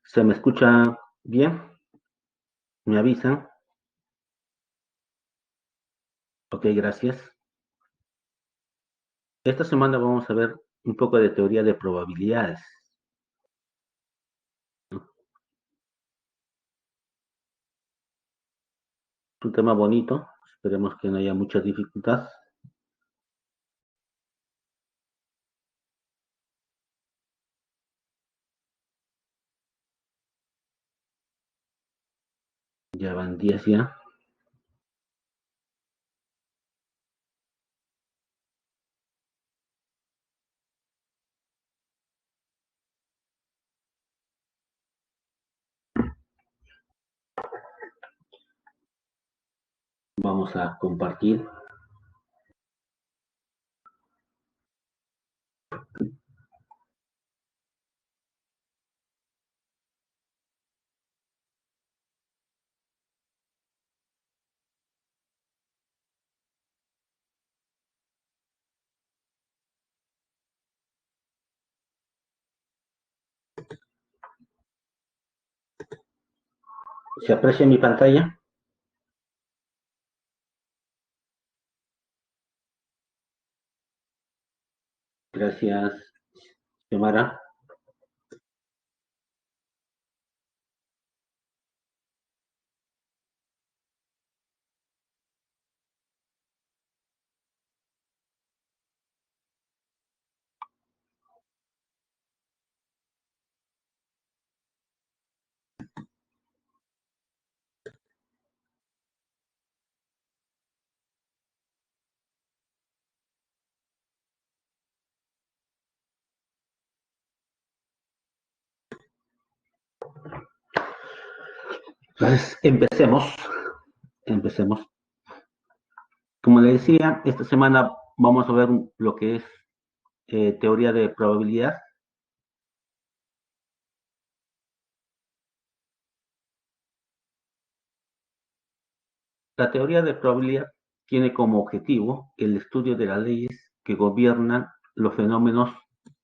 ¿Se me escucha bien? ¿Me avisan? Ok, gracias. Esta semana vamos a ver un poco de teoría de probabilidades, ¿no? Es un tema bonito, esperemos que no haya mucha dificultad. Ya van 10 ya. Vamos a compartir. ¿Se aprecia mi pantalla? Gracias, Xiomara. Entonces, empecemos. Como le decía, esta semana vamos a ver lo que es teoría de probabilidad. La teoría de probabilidad tiene como objetivo el estudio de las leyes que gobiernan los fenómenos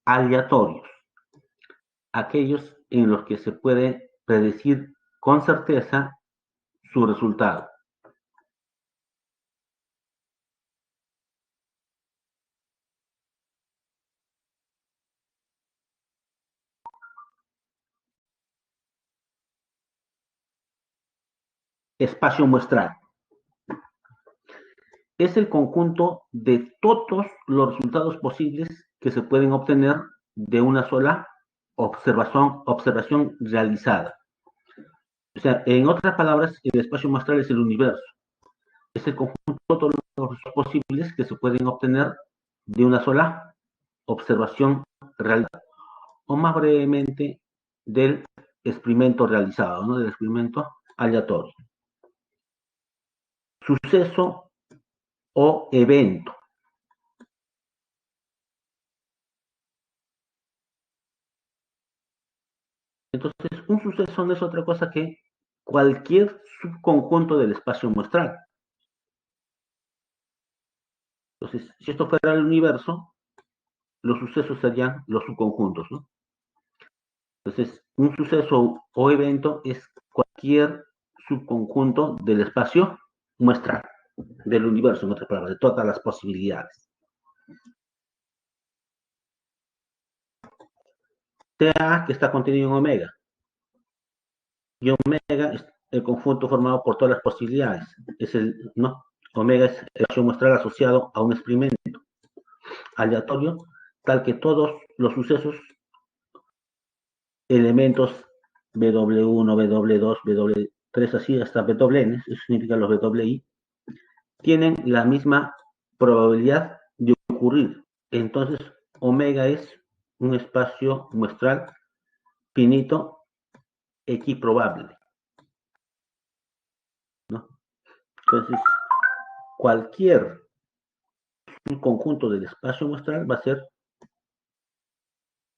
aleatorios, aquellos en los que se puede predecir con certeza su resultado. Espacio muestral es el conjunto de todos los resultados posibles que se pueden obtener de una sola observación realizada. O sea, en otras palabras, el espacio muestral es el universo. Es el conjunto de todos los resultados posibles que se pueden obtener de una sola observación realizada. O más brevemente, del experimento realizado, ¿no? Del experimento aleatorio. Suceso o evento. Entonces, un suceso no es otra cosa que cualquier subconjunto del espacio muestral. Entonces, si esto fuera el universo, los sucesos serían los subconjuntos, ¿no? Entonces, un suceso o evento es cualquier subconjunto del espacio muestral, del universo, en otras palabras, de todas las posibilidades. Sea que está contenido en omega, y omega es el conjunto formado por todas las posibilidades. Es el, ¿no? Omega es el espacio muestral asociado a un experimento aleatorio, tal que todos los sucesos, elementos W1, W2, W3, así hasta WN, eso significa los WI, tienen la misma probabilidad de ocurrir. Entonces, omega es un espacio muestral finito equiprobable, ¿no? Entonces, cualquier conjunto del espacio muestral va a ser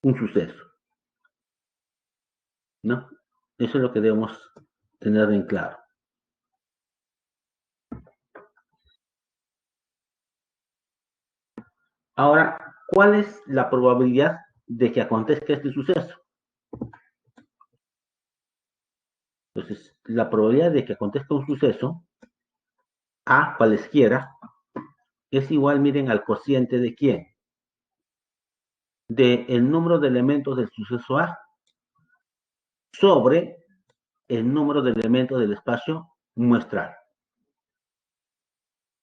un suceso, ¿no? Eso es lo que debemos tener en claro. Ahora, ¿cuál es la probabilidad de que acontezca este suceso? Entonces, la probabilidad de que acontezca un suceso, A, cualesquiera, es igual, miren, al cociente de quién, de el número de elementos del suceso A sobre el número de elementos del espacio muestral.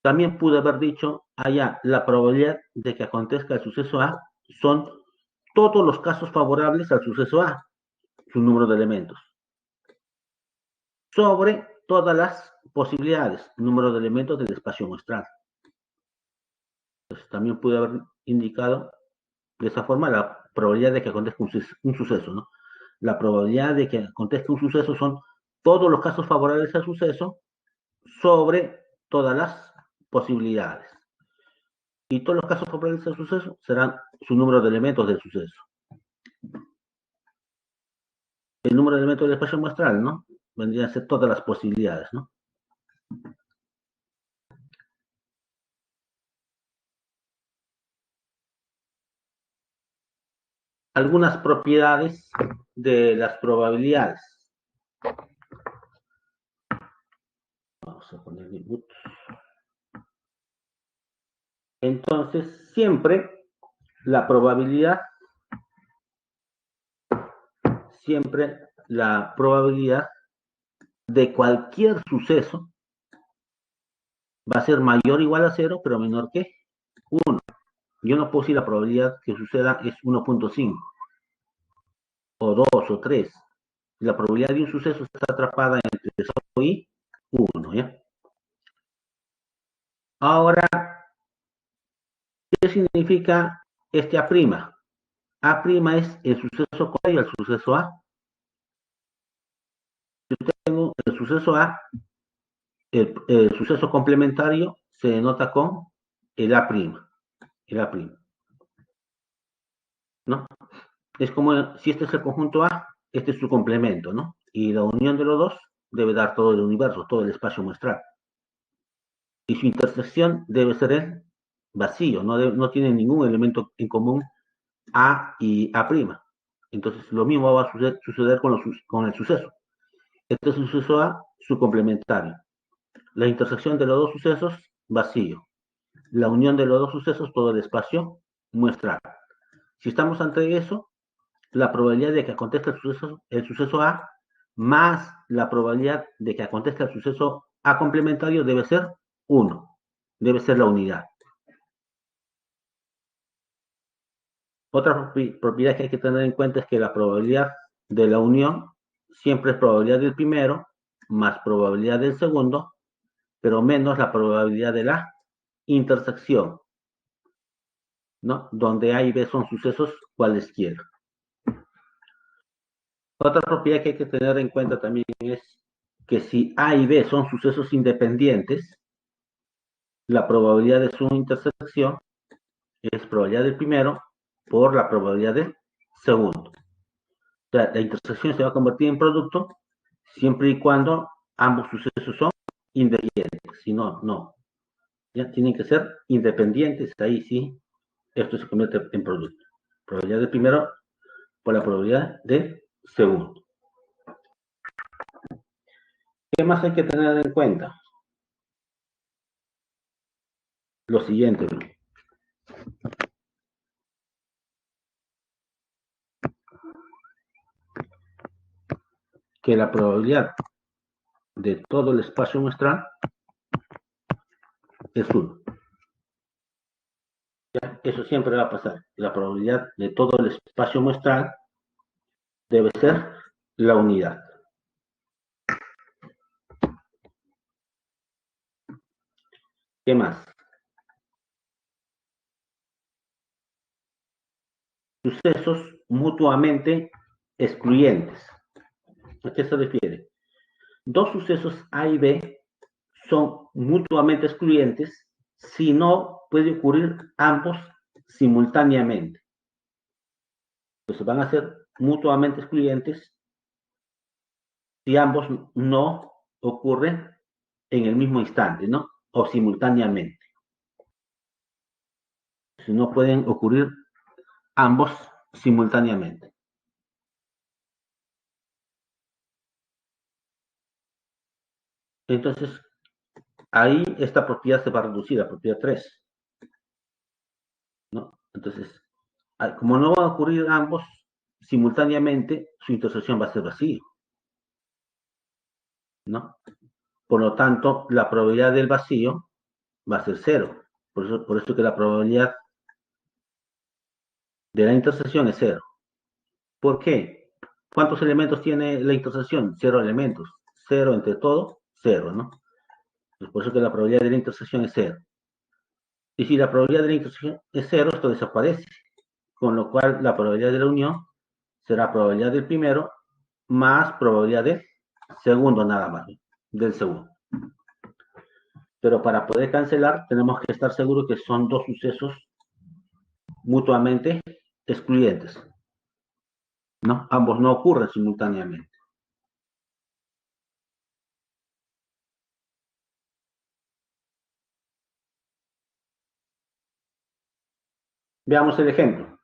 También pude haber dicho allá, la probabilidad de que acontezca el suceso A son todos los casos favorables al suceso A, su número de elementos, sobre todas las posibilidades, número de elementos del espacio muestral. Entonces, también pude haber indicado de esa forma la probabilidad de que acontezca un suceso, ¿no? La probabilidad de que acontezca un suceso son todos los casos favorables al suceso sobre todas las posibilidades. Y todos los casos favorables al suceso serán su número de elementos del suceso. El número de elementos del espacio muestral, ¿no? Vendrían a ser todas las posibilidades, ¿no? Algunas propiedades de las probabilidades. Vamos a poner input. Entonces, siempre la probabilidad, de cualquier suceso va a ser mayor o igual a 0, pero menor que 1. Yo no puedo decir la probabilidad que suceda es 1.5, o 2, o 3. La probabilidad de un suceso está atrapada entre 0 y 1, ¿ya? Ahora, ¿qué significa este A'? A' es el suceso contrario al suceso A. Si yo tengo el suceso A, el suceso complementario se denota con el A', ¿no? Es como si este es el conjunto A, este es su complemento, ¿no? Y la unión de los dos debe dar todo el universo, todo el espacio muestral. Y su intersección debe ser el vacío, no tiene ningún elemento en común A y A'. Entonces, lo mismo va a suceder con el suceso. Este es el suceso A, su complementario. La intersección de los dos sucesos, vacío. La unión de los dos sucesos, todo el espacio muestral. Si estamos ante eso, la probabilidad de que acontezca el suceso A más la probabilidad de que acontezca el suceso A complementario debe ser 1. Debe ser la unidad. Otra propiedad que hay que tener en cuenta es que la probabilidad de la unión siempre es probabilidad del primero más probabilidad del segundo, pero menos la probabilidad de la intersección, ¿no? Donde A y B son sucesos cualesquiera. Otra propiedad que hay que tener en cuenta también es que si A y B son sucesos independientes, la probabilidad de su intersección es probabilidad del primero por la probabilidad del segundo. O sea, la intersección se va a convertir en producto siempre y cuando ambos sucesos son independientes. Si no, no. Ya tienen que ser independientes. Ahí sí, esto se convierte en producto. Probabilidad del primero por la probabilidad del segundo. ¿Qué más hay que tener en cuenta? Lo siguiente. Que la probabilidad de todo el espacio muestral es 1. Eso siempre va a pasar. La probabilidad de todo el espacio muestral debe ser la unidad. ¿Qué más? Sucesos mutuamente excluyentes. ¿A qué se refiere? Dos sucesos A y B son mutuamente excluyentes si no puede ocurrir ambos simultáneamente. Entonces van a ser mutuamente excluyentes si ambos no ocurren en el mismo instante, ¿no? O simultáneamente. Si no pueden ocurrir ambos simultáneamente. Entonces, ahí esta propiedad se va a reducir a propiedad 3, ¿no? Entonces, como no van a ocurrir ambos simultáneamente, su intersección va a ser vacío, ¿no? Por lo tanto, la probabilidad del vacío va a ser 0. Por eso que la probabilidad de la intersección es 0. ¿Por qué? ¿Cuántos elementos tiene la intersección? 0 elementos. 0 entre todo, 0, ¿no? Entonces, por eso que la probabilidad de la intersección es 0. Y si la probabilidad de la intersección es 0, esto desaparece. Con lo cual, la probabilidad de la unión será probabilidad del primero más probabilidad del segundo nada más, del segundo. Pero para poder cancelar, tenemos que estar seguros que son dos sucesos mutuamente excluyentes, ¿no? Ambos no ocurren simultáneamente. Veamos el ejemplo.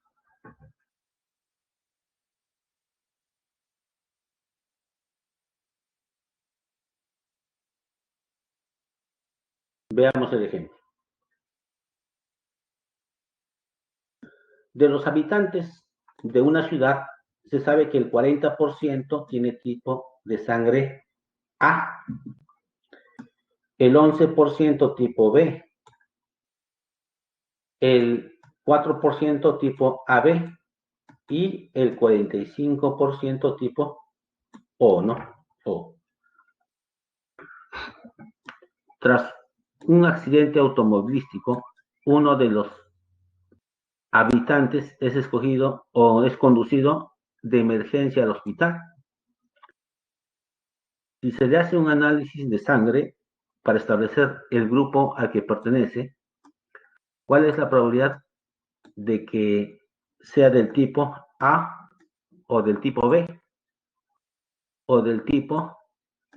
Veamos el ejemplo. De los habitantes de una ciudad, se sabe que el 40% tiene tipo de sangre A, el 11% tipo B, el 4% tipo AB y el 45% tipo O, ¿no? O. Tras un accidente automovilístico, uno de los habitantes es escogido o es conducido de emergencia al hospital. Si se le hace un análisis de sangre para establecer el grupo al que pertenece, ¿cuál es la probabilidad de que sea del tipo A o del tipo B o del tipo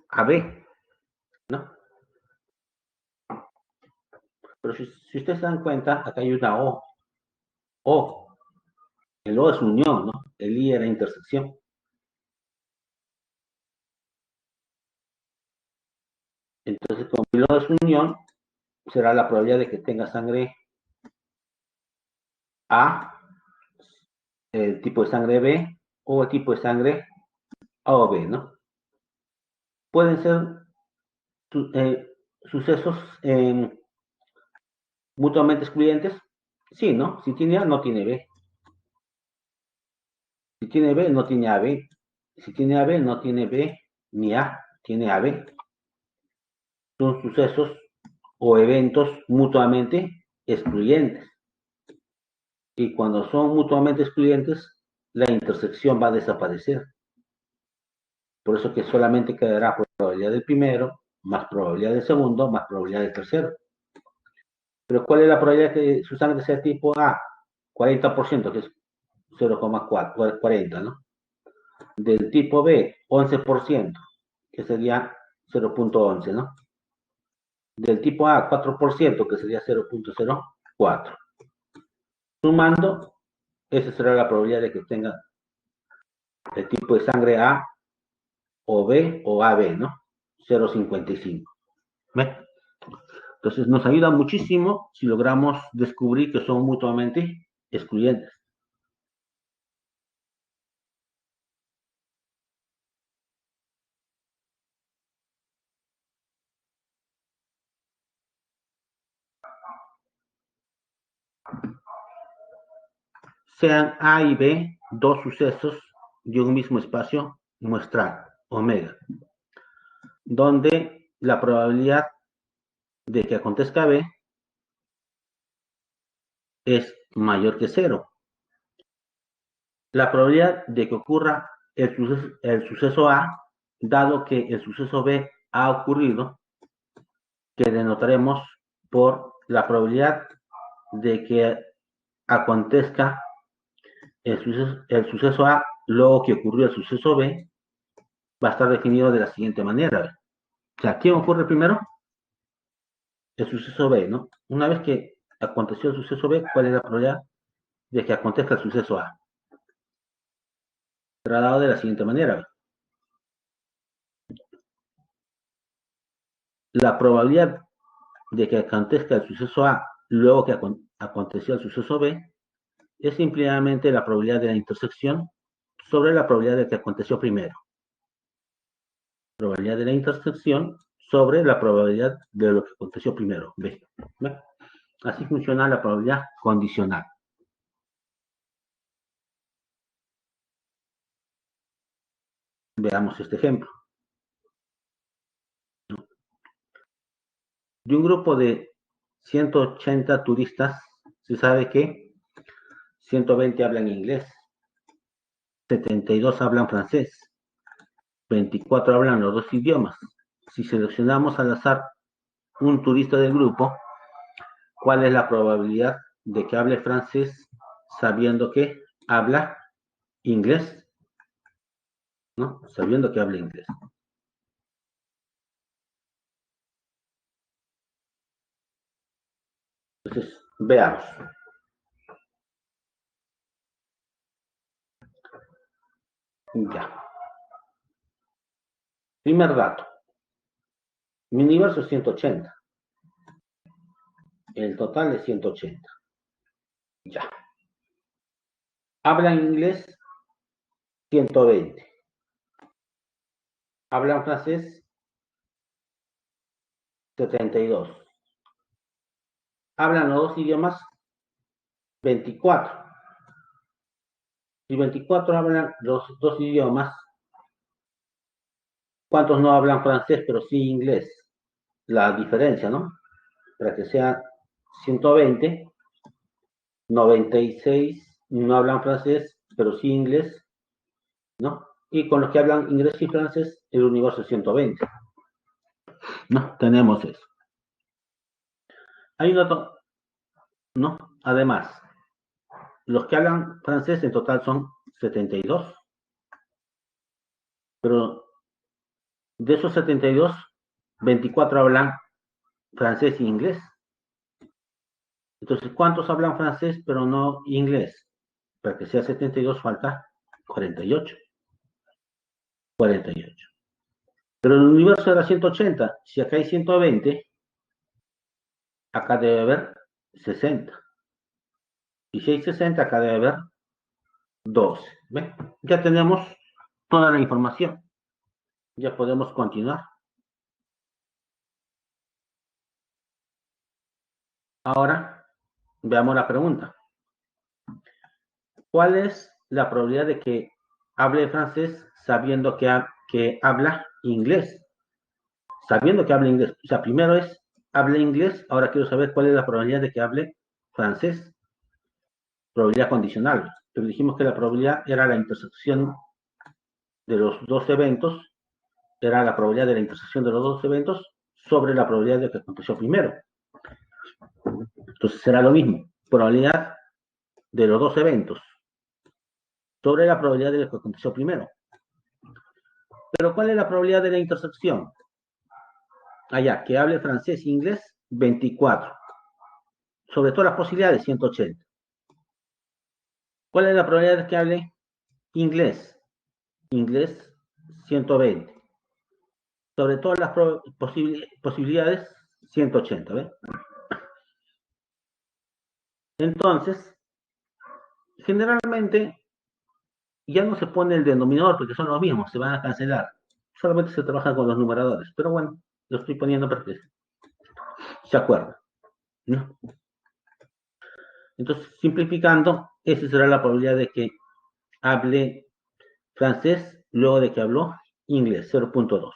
AB? ¿No? Pero si ustedes se dan cuenta, acá hay una O. O. El O es unión, ¿no? El I era intersección. Entonces, como el O es unión, será la probabilidad de que tenga sangre A, el tipo de sangre B o el tipo de sangre A o B, ¿no? Pueden ser sucesos mutuamente excluyentes. Sí, ¿no? Si tiene A, no tiene B. Si tiene B, no tiene AB. Si tiene AB, no tiene B ni A, tiene AB. Son sucesos o eventos mutuamente excluyentes. Y cuando son mutuamente excluyentes, la intersección va a desaparecer. Por eso que solamente quedará probabilidad del primero, más probabilidad del segundo, más probabilidad del tercero. Pero ¿cuál es la probabilidad de que su sangre sea tipo A? 40%, que es 0,40, ¿no? Del tipo B, 11%, que sería 0,11, ¿no? Del tipo A, 4%, que sería 0,04. Sumando, esa será la probabilidad de que tenga el tipo de sangre A o B o AB, ¿no? 0,55. ¿Ve? Entonces nos ayuda muchísimo si logramos descubrir que son mutuamente excluyentes. Sean A y B dos sucesos de un mismo espacio muestral, omega, donde la probabilidad de que acontezca B es mayor que 0. La probabilidad de que ocurra el suceso A, dado que el suceso B ha ocurrido, que denotaremos por la probabilidad de que acontezca el suceso A, luego que ocurrió el suceso B, va a estar definido de la siguiente manera. O sea, ¿quién ocurre primero? El suceso B, ¿no? Una vez que aconteció el suceso B, ¿cuál es la probabilidad de que acontezca el suceso A? Será dado de la siguiente manera. la probabilidad de que acontezca el suceso A luego que aconteció el suceso B es simplemente la probabilidad de la intersección sobre la probabilidad de que aconteció primero. Probabilidad de la intersección sobre la probabilidad de lo que aconteció primero, B. ¿Ve? Así funciona la probabilidad condicional. Veamos este ejemplo. De un grupo de 180 turistas, se sabe que 120 hablan inglés, 72 hablan francés, 24 hablan los dos idiomas. Si seleccionamos al azar un turista del grupo, ¿cuál es la probabilidad de que hable francés sabiendo que habla inglés? ¿No? Sabiendo que habla inglés. Entonces, veamos. Ya. Primer dato. Mi universo es 180. El total es 180. Ya. Hablan inglés 120. Hablan francés 72. Hablan los dos idiomas 24. Si 24 hablan los dos idiomas, ¿cuántos no hablan francés pero sí inglés? La diferencia, ¿no? Para que sea 120, 96 no hablan francés pero sí inglés, ¿no? Y con los que hablan inglés y francés, el universo es 120. ¿No? Tenemos eso. Hay un dato, ¿no? Además, los que hablan francés en total son 72, pero de esos 72, 24 hablan francés e inglés. Entonces, ¿cuántos hablan francés pero no inglés? Para que sea 72 falta 48. 48. Pero el universo era 180. Si acá hay 120, acá debe haber 60. Y si hay 60, acá debe haber 12. ¿Ven? Ya tenemos toda la información. Ya podemos continuar. Ahora, veamos la pregunta. ¿Cuál es la probabilidad de que hable francés sabiendo que habla inglés? Sabiendo que habla inglés. O sea, primero es habla inglés, ahora quiero saber cuál es la probabilidad de que hable francés. Probabilidad condicional. Pero dijimos que la probabilidad era la intersección de los dos eventos, era la probabilidad de la intersección de los dos eventos sobre la probabilidad de que aconteció primero. Entonces será lo mismo. Probabilidad de los dos eventos sobre la probabilidad de lo que aconteció primero. Pero ¿cuál es la probabilidad de la intersección? Allá, que hable francés e inglés, 24. Sobre todas las posibilidades, 180. ¿Cuál es la probabilidad de que hable inglés? Inglés, 120. Sobre todas las posibilidades, 180. ¿Ves? Entonces, generalmente ya no se pone el denominador porque son los mismos, se van a cancelar. Solamente se trabaja con los numeradores. Pero bueno, lo estoy poniendo para que se acuerden, ¿no? Entonces, simplificando, esa será la probabilidad de que hable francés luego de que habló inglés, 0.2.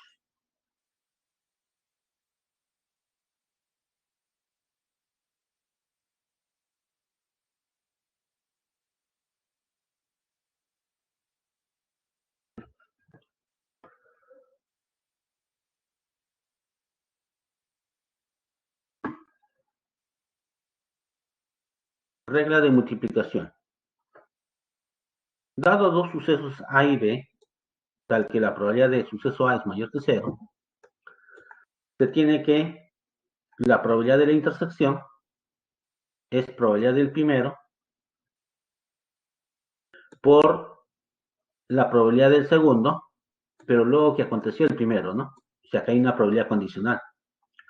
Regla de multiplicación. Dado dos sucesos A y B, tal que la probabilidad de suceso A es mayor que 0, se tiene que la probabilidad de la intersección es probabilidad del primero por la probabilidad del segundo, pero luego que aconteció el primero, ¿no? O sea, que hay una probabilidad condicional.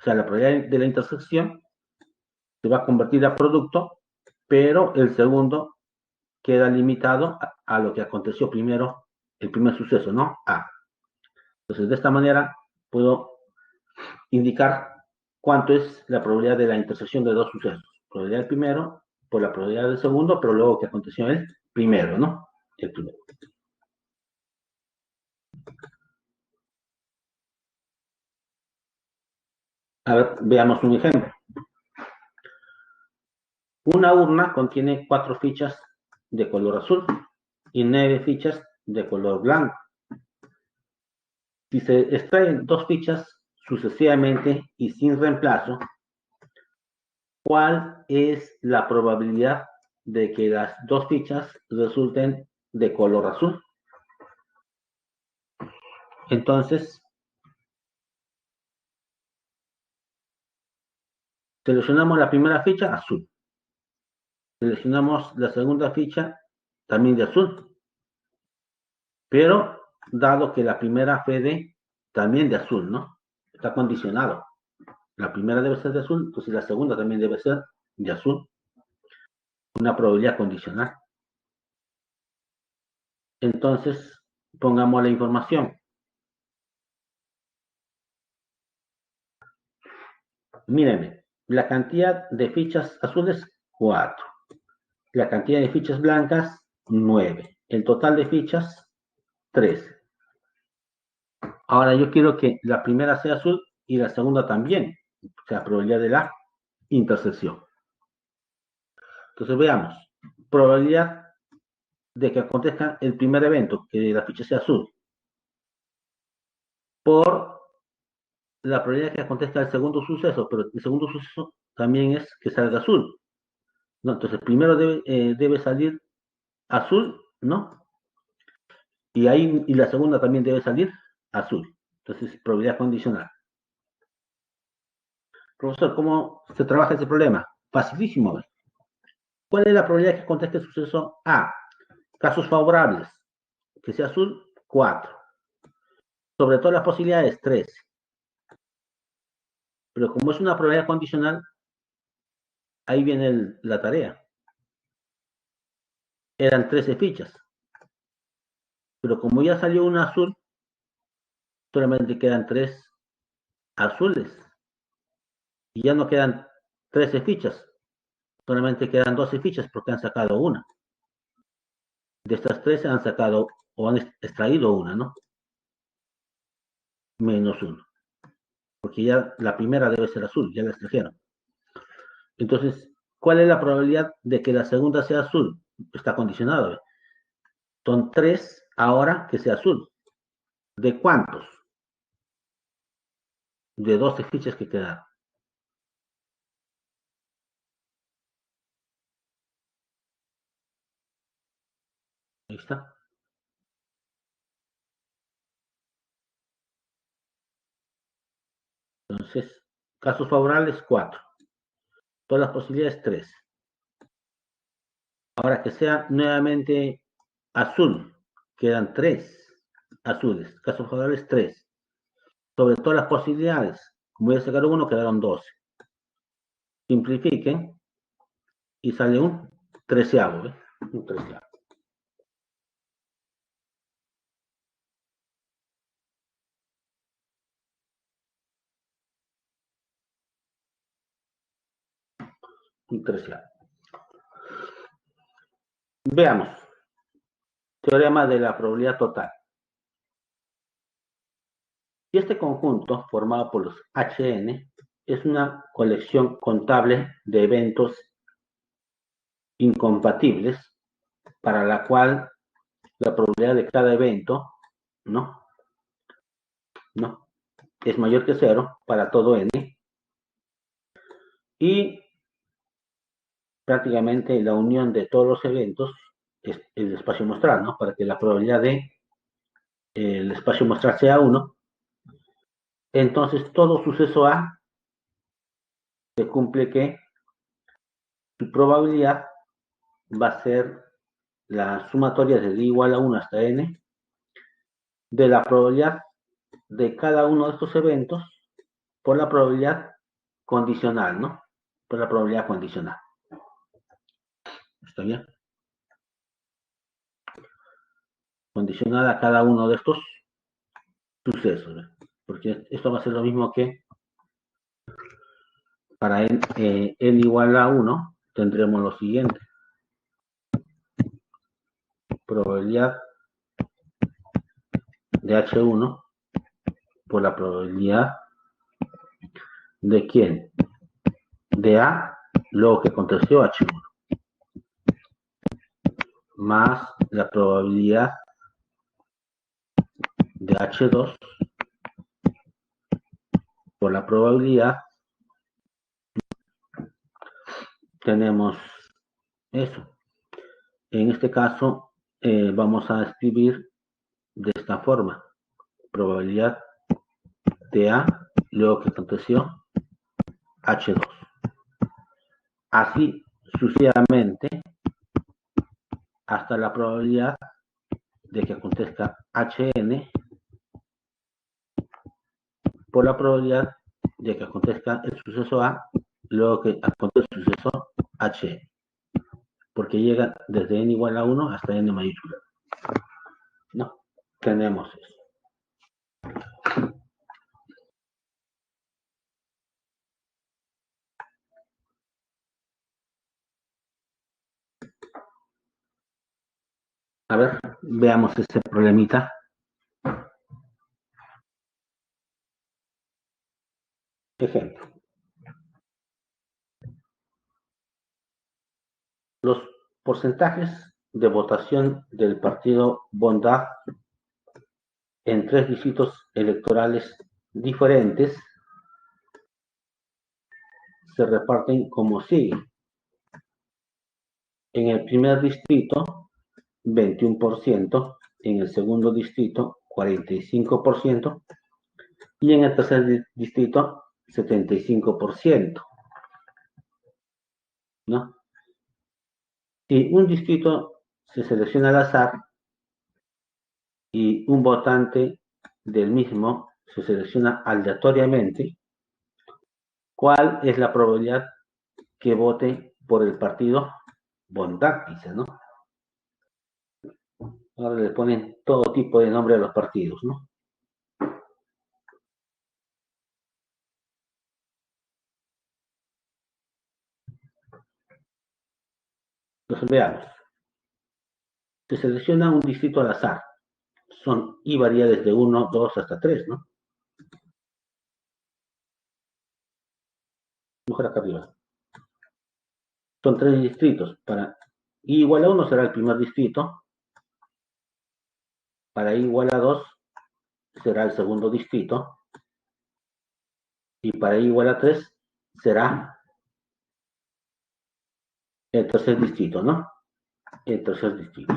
sea, la probabilidad de la intersección se va a convertir a producto, pero el segundo queda limitado a lo que aconteció primero, el primer suceso, ¿no? A. Entonces, de esta manera puedo indicar cuánto es la probabilidad de la intersección de dos sucesos. Probabilidad del primero por la probabilidad del segundo, pero luego que aconteció el primero, ¿no? El primero. A ver, veamos un ejemplo. Una urna contiene 4 fichas de color azul y 9 fichas de color blanco. Si se extraen 2 fichas sucesivamente y sin reemplazo, ¿cuál es la probabilidad de que las 2 fichas resulten de color azul? Entonces, seleccionamos la primera ficha, azul. Seleccionamos la segunda ficha, también de azul. Pero, dado que la primera fue también de azul, ¿no? Está condicionado. La primera debe ser de azul, entonces la segunda también debe ser de azul. Una probabilidad condicional. Entonces, pongamos la información. Mírenme, la cantidad de fichas azules, 4. La cantidad de fichas blancas, 9. El total de fichas, 13. Ahora yo quiero que la primera sea azul y la segunda también. O sea, probabilidad de la intersección. Entonces veamos. Probabilidad de que acontezca el primer evento, que la ficha sea azul, por la probabilidad de que acontezca el segundo suceso, pero el segundo suceso también es que salga azul, ¿no? Entonces primero debe salir azul, ¿no? Y la segunda también debe salir azul. Entonces, probabilidad condicional. Profesor, ¿cómo se trabaja ese problema? Facilísimo. ¿Cuál es la probabilidad que acontezca el suceso A? Casos favorables, que sea azul, 4. Sobre todas las posibilidades, 13. Pero como es una probabilidad condicional, ahí viene la tarea. Eran 13 fichas. Pero como ya salió una azul, solamente quedan 3 azules. Y ya no quedan 13 fichas. Solamente quedan 12 fichas porque han sacado una. De estas 13 han sacado o han extraído una, ¿no? Menos uno. Porque ya la primera debe ser azul, ya la extrajeron. Entonces, ¿cuál es la probabilidad de que la segunda sea azul? Está condicionado. ¿Eh? Son 3 ahora que sea azul. ¿De cuántos? De 12 fichas que quedaron. Ahí está. Entonces, casos favorables, 4. Todas las posibilidades, 3. Ahora que sea nuevamente azul, quedan 3 azules. Casos favorables, 3. Sobre todas las posibilidades, como ya sacaron uno, quedaron 12. Simplifiquen y sale un treceavo. ¿Eh? Un treceavo. Un treceavo. Veamos. Teorema de la probabilidad total. Y este conjunto, formado por los Hn, es una colección contable de eventos incompatibles para la cual la probabilidad de cada evento, ¿no? ¿No? Es mayor que 0 para todo n. Y prácticamente la unión de todos los eventos es el espacio muestral, ¿no? Para que la probabilidad de el espacio muestral sea 1. Entonces, todo suceso A se cumple que su probabilidad va a ser la sumatoria desde igual a 1 hasta n de la probabilidad de cada uno de estos eventos por la probabilidad condicional, ¿no? Por la probabilidad condicional. ¿Está bien? Condicional a cada uno de estos sucesos, ¿no? Porque esto va a ser lo mismo que para n igual a 1, tendremos lo siguiente. Probabilidad de H1 por la probabilidad de quién? De A, luego que aconteció H1, más la probabilidad de H2 por la probabilidad, tenemos eso. En este caso, vamos a escribir de esta forma. Probabilidad de A, luego que aconteció H2. Así sucesivamente hasta la probabilidad de que acontezca Hn por la probabilidad de que acontezca el suceso A, luego que acontezca el suceso H, porque llega desde n igual a 1 hasta n mayúscula. No, tenemos eso. A ver, veamos ese problemita. Ejemplo. Los porcentajes de votación del partido Bondad en 3 distritos electorales diferentes se reparten como sigue. En el primer distrito, 21%, en el segundo distrito, 45%, y en el tercer distrito, 75%, ¿no? Si un distrito se selecciona al azar y un votante del mismo se selecciona aleatoriamente, ¿cuál es la probabilidad que vote por el partido Bondad? Dice, ¿no? Ahora le ponen todo tipo de nombre a los partidos, ¿no? Entonces veamos. Se selecciona un distrito al azar. Son y varía desde 1, 2 hasta 3, ¿no? Mejor acá arriba. Son 3 distritos. Para i igual a 1 será el primer distrito. Para i igual a 2 será el segundo distrito. Y para i igual a 3 será el tercer distrito, ¿no? El tercer distrito.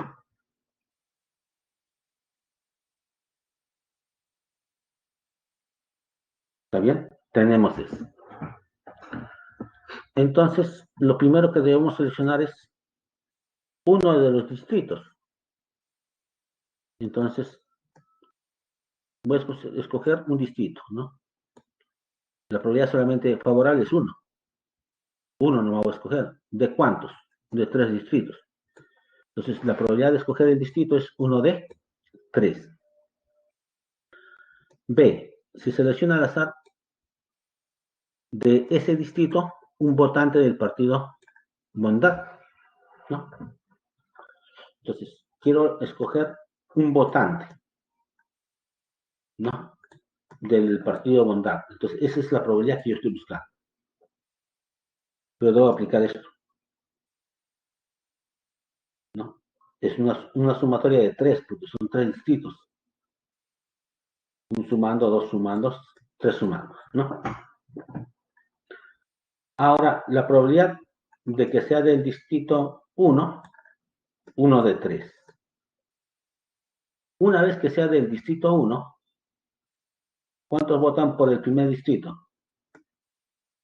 ¿Está bien? Tenemos eso. Entonces, lo primero que debemos seleccionar es uno de los distritos. Entonces, voy a escoger un distrito, ¿no? La probabilidad solamente favorable es 1. Uno no me voy a escoger. ¿De cuántos? De 3 distritos. Entonces, la probabilidad de escoger el distrito es 1 de 3. B. Se selecciona al azar de ese distrito un votante del partido Bondad, ¿no? Entonces, quiero escoger un votante, ¿no? Del partido Bondad. Entonces, esa es la probabilidad que yo estoy buscando. Pero debo aplicar esto, ¿no? Es una sumatoria de 3, porque son 3 distritos. Un sumando, 2 sumando, 3 sumando, ¿no? Ahora, la probabilidad de que sea del distrito 1, 1 de 3. Una vez que sea del distrito 1, ¿cuántos votan por el primer distrito?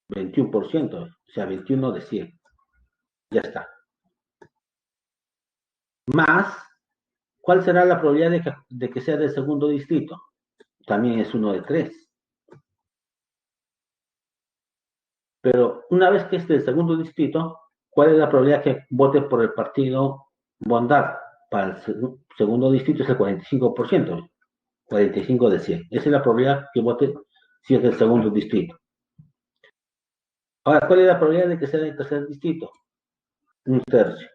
21%, o sea, 21 de 100. Ya está. Más, ¿cuál será la probabilidad de que sea del segundo distrito? También es 1 de 3. Pero una vez que esté el segundo distrito, ¿cuál es la probabilidad que vote por el partido Bondad? Para el segundo distrito es el 45%, 45 de 100. Esa es la probabilidad que vote si es del segundo distrito. Ahora, ¿cuál es la probabilidad de que sea del tercer distrito? Un tercio.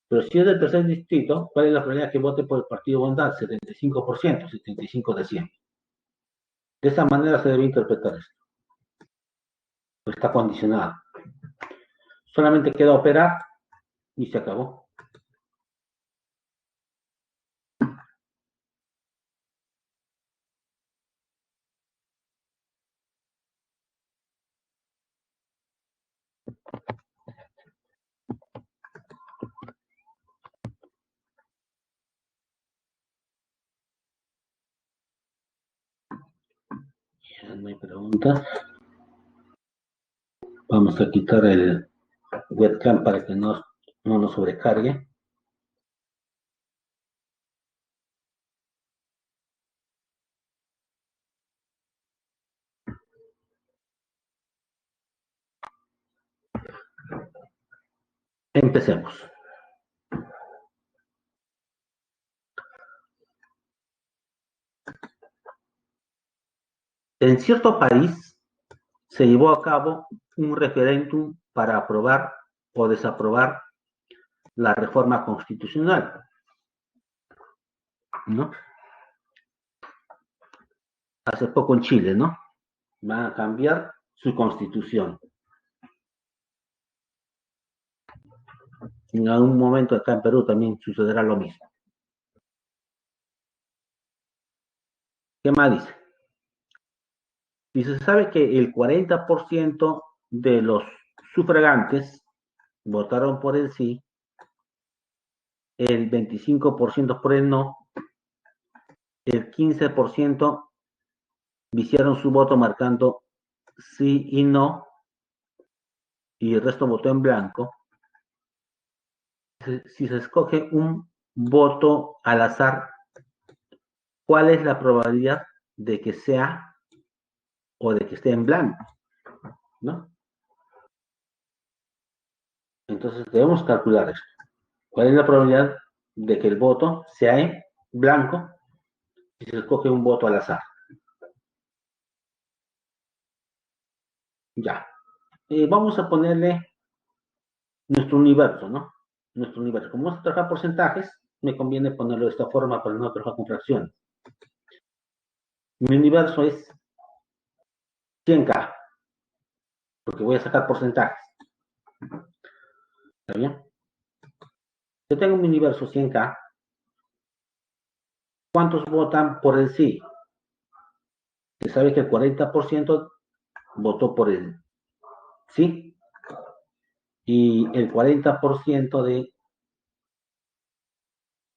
Pero si es del tercer distrito, ¿cuál es la probabilidad que vote por el partido Bondad? 75%, 75 de 100. De esa manera se debe interpretar esto. Está condicionado. Solamente queda operar y se acabó. Ya no hay preguntas. Vamos a quitar el webcam para que no nos sobrecargue. Empecemos. En cierto país se llevó a cabo un referéndum para aprobar o desaprobar la reforma constitucional, ¿no? Hace poco en Chile, ¿no? Van a cambiar su constitución. En algún momento acá en Perú también sucederá lo mismo. ¿Qué más dice? Y se sabe que el 40% de los sufragantes votaron por el sí, el 25% por el no, el 15% viciaron su voto marcando sí y no, y el resto votó en blanco. Si se escoge un voto al azar, ¿cuál es la probabilidad de que sea o de que esté en blanco? ¿No? Entonces debemos calcular esto. ¿Cuál es la probabilidad de que el voto sea en blanco si se escoge un voto al azar? Ya. Vamos a ponerle nuestro universo, ¿no? Nuestro universo. Como vamos a trabajar porcentajes, me conviene ponerlo de esta forma para no trabajar con fracciones. Mi universo es 100K, porque voy a sacar porcentajes. ¿Está bien? Yo tengo mi universo 100K. ¿Cuántos votan por el sí? Se sabe que el 40% votó por el sí y el 40% de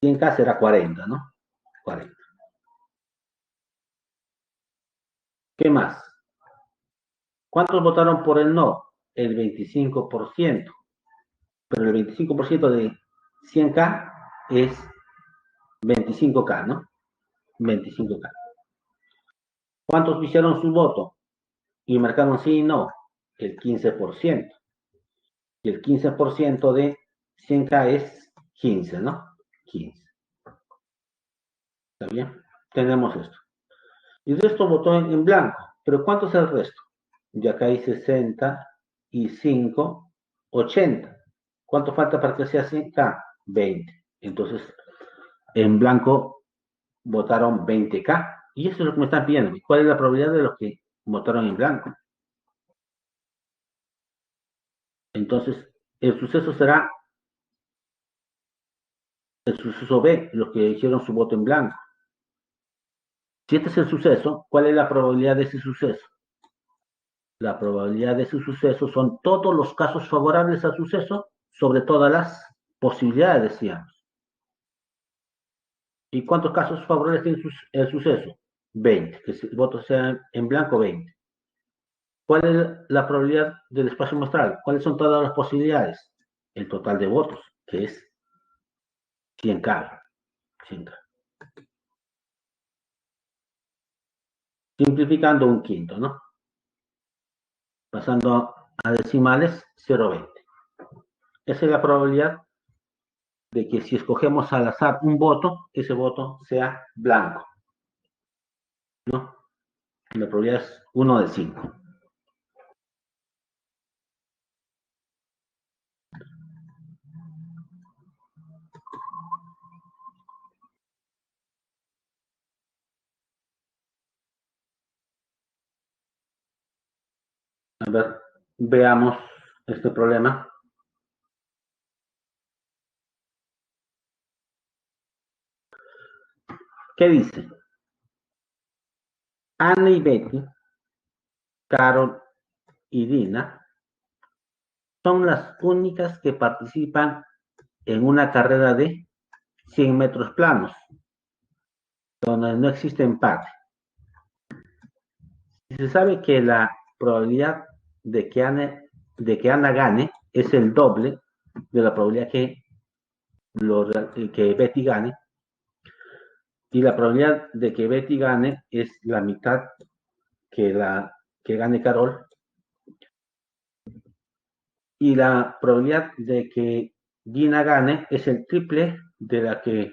100K será 40, ¿no? 40. ¿Qué más? ¿Cuántos votaron por el no? El 25%. Pero el 25% de 100K es 25K, ¿no? 25K. ¿Cuántos hicieron su voto y marcaron sí y no? El 15%. Y el 15% de 100K es 15, ¿no? 15. ¿Está bien? Tenemos esto. Y el resto votó en blanco. ¿Pero cuánto es el resto? Ya acá hay 60 y 5, 80. ¿Cuánto falta para que sea 100K? 20. Entonces, en blanco votaron 20K. Y eso es lo que me están pidiendo. ¿Cuál es la probabilidad de los que votaron en blanco? Entonces, el suceso será el suceso B, los que hicieron su voto en blanco. Si este es el suceso, ¿cuál es la probabilidad de ese suceso? La probabilidad de ese suceso son todos los casos favorables al suceso sobre todas las posibilidades, decíamos. ¿Y cuántos casos favorables tiene el suceso? 20, que el voto sea en blanco, 20. ¿Cuál es la probabilidad del espacio muestral? ¿Cuáles son todas las posibilidades? El total de votos, que es 100K. 100K. Simplificando un quinto, ¿no? Pasando a decimales, 0,20. Esa es la probabilidad de que si escogemos al azar un voto, ese voto sea blanco, ¿no? La probabilidad es 1 de 5. A ver, veamos este problema. ¿Qué dice? Ana y Betty, Carol y Dina son las únicas que participan en una carrera de 100 metros planos, donde no existe empate. Y se sabe que la probabilidad de que Ana gane es el doble de la probabilidad que Betty gane, y la probabilidad de que Betty gane es la mitad que gane Carol, y la probabilidad de que Gina gane es el triple de la que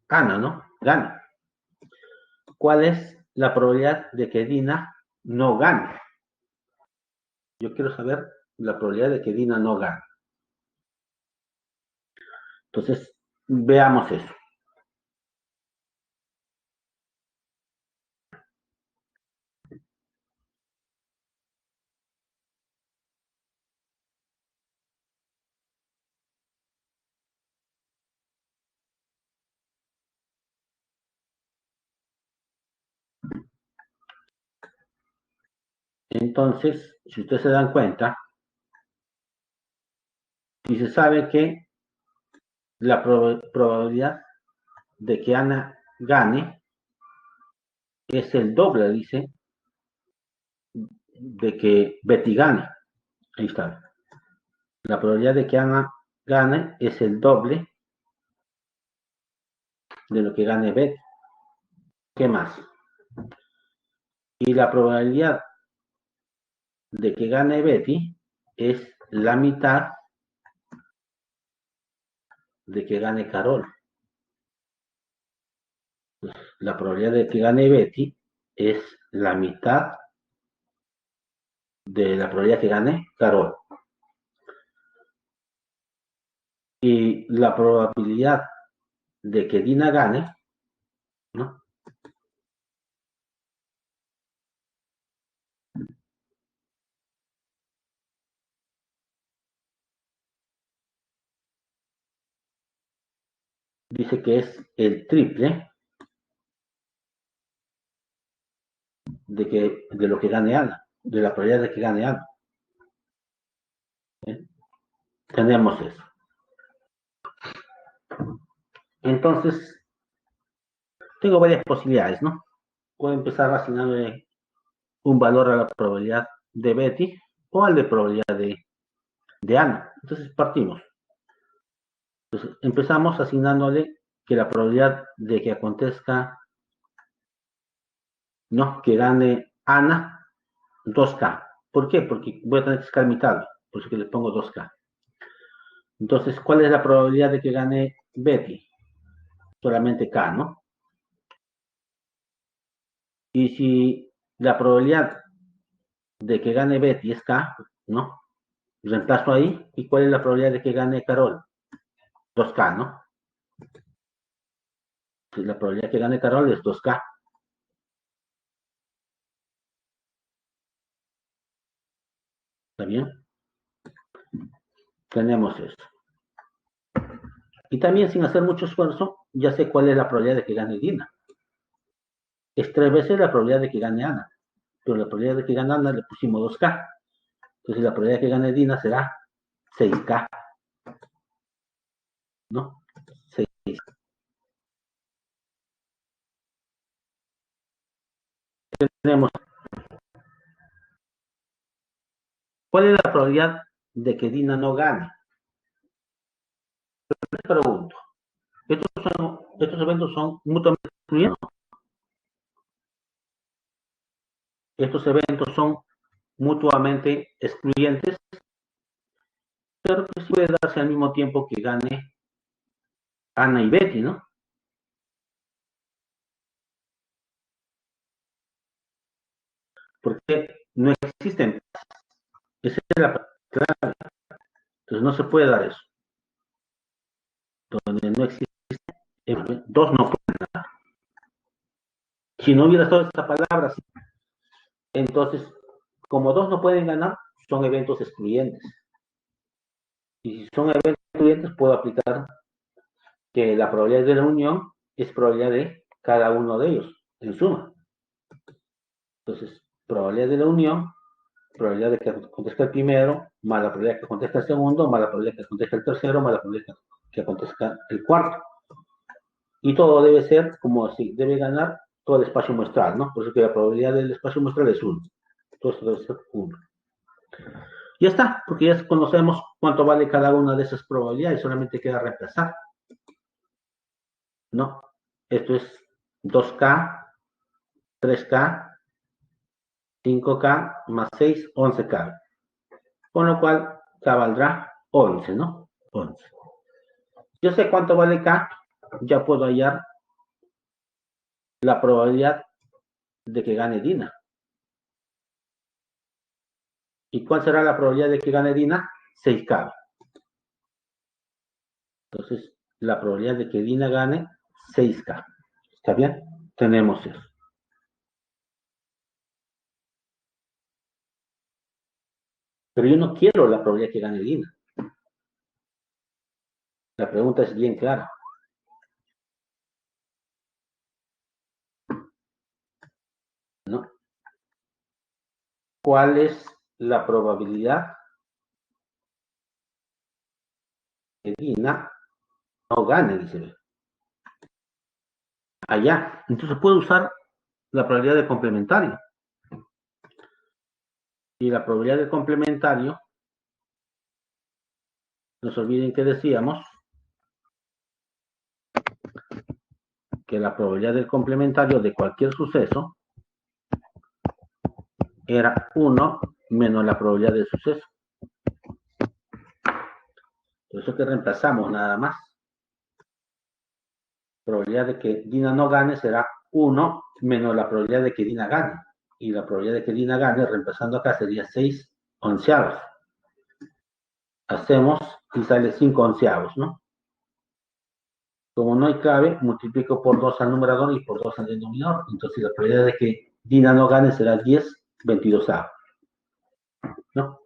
Ana, ¿no? Gana. ¿Cuál es la probabilidad de que Dina no gane? Yo quiero saber la probabilidad de que Dina no gane. Entonces, veamos eso. Entonces, si ustedes se dan cuenta, si se sabe que la probabilidad de que Ana gane es el doble, dice, de que Betty gane. Ahí está. La probabilidad de que Ana gane es el doble de lo que gane Betty. ¿Qué más? Y la probabilidad de que gane Betty es la mitad de que gane Carol. La probabilidad de que gane Betty es la mitad de la probabilidad que gane Carol. Y la probabilidad de que Dina gane, ¿no? Dice que es el triple de lo que gane Ana, de la probabilidad de que gane Ana. ¿Eh? Tenemos eso. Entonces, tengo varias posibilidades, ¿no? Puedo empezar asignándole un valor a la probabilidad de Betty o al de probabilidad de Ana. Entonces, partimos. Entonces, empezamos asignándole que la probabilidad de que acontezca, no, que gane Ana, 2K. ¿Por qué? Porque voy a tener que sacar mitad, por eso que le pongo 2K. Entonces, ¿cuál es la probabilidad de que gane Betty? Solamente K, ¿no? Y si la probabilidad de que gane Betty es K, ¿no? Reemplazo ahí. ¿Y cuál es la probabilidad de que gane Carol? 2K, ¿no? Si la probabilidad de que gane Carol es 2K. ¿Está bien? Tenemos eso. Y también sin hacer mucho esfuerzo, ya sé cuál es la probabilidad de que gane Dina. Es 3 veces la probabilidad de que gane Ana. Pero la probabilidad de que gane Ana le pusimos 2K. Entonces la probabilidad de que gane Dina será 6K, ¿no? 6. Tenemos, ¿cuál es la probabilidad de que Dina no gane? Les pregunto. Estos eventos son mutuamente excluyentes. Estos eventos son mutuamente excluyentes, pero que sí puede darse al mismo tiempo que gane Ana y Betty, ¿no? Porque no existen. Esa es la clave. Entonces no se puede dar eso. Donde no existe, dos no pueden dar. Si no hubiera estado esta palabra, entonces, como dos no pueden ganar, son eventos excluyentes. Y si son eventos excluyentes, puedo aplicar que la probabilidad de la unión es probabilidad de cada uno de ellos, en suma. Entonces, probabilidad de la unión, probabilidad de que acontezca el primero, más la probabilidad de que acontezca el segundo, más la probabilidad de que acontezca el tercero, más la probabilidad de que acontezca el cuarto. Y todo debe ser como así, debe ganar todo el espacio muestral, ¿no? Por eso que la probabilidad del espacio muestral es 1. Todo esto debe ser 1. Ya está, porque ya conocemos cuánto vale cada una de esas probabilidades, solamente queda reemplazar. ¿No? Esto es 2K, 3K, 5K más 6, 11K. Con lo cual, K valdrá 11, ¿no? 11. Yo sé cuánto vale K, ya puedo hallar la probabilidad de que gane Dina. ¿Y cuál será la probabilidad de que gane Dina? 6K. Entonces, la probabilidad de que Dina gane, 6K. ¿Está bien? Tenemos eso. Pero yo no quiero la probabilidad que gane Dina. La pregunta es bien clara. ¿No? ¿Cuál es la probabilidad que Dina no gane? Dice. Allá. Entonces puedo usar la probabilidad de complementario. Y la probabilidad de complementario, no se olviden que decíamos que la probabilidad del complementario de cualquier suceso era 1 menos la probabilidad del suceso. Por eso que reemplazamos nada más. La probabilidad de que Dina no gane será 1 menos la probabilidad de que Dina gane. Y la probabilidad de que Dina gane, reemplazando acá, sería 6 onceavos. Hacemos y sale 5 onceavos, ¿no? Como no hay clave, multiplico por 2 al numerador y por 2 al denominador. Entonces la probabilidad de que Dina no gane será 10 22avos, ¿no?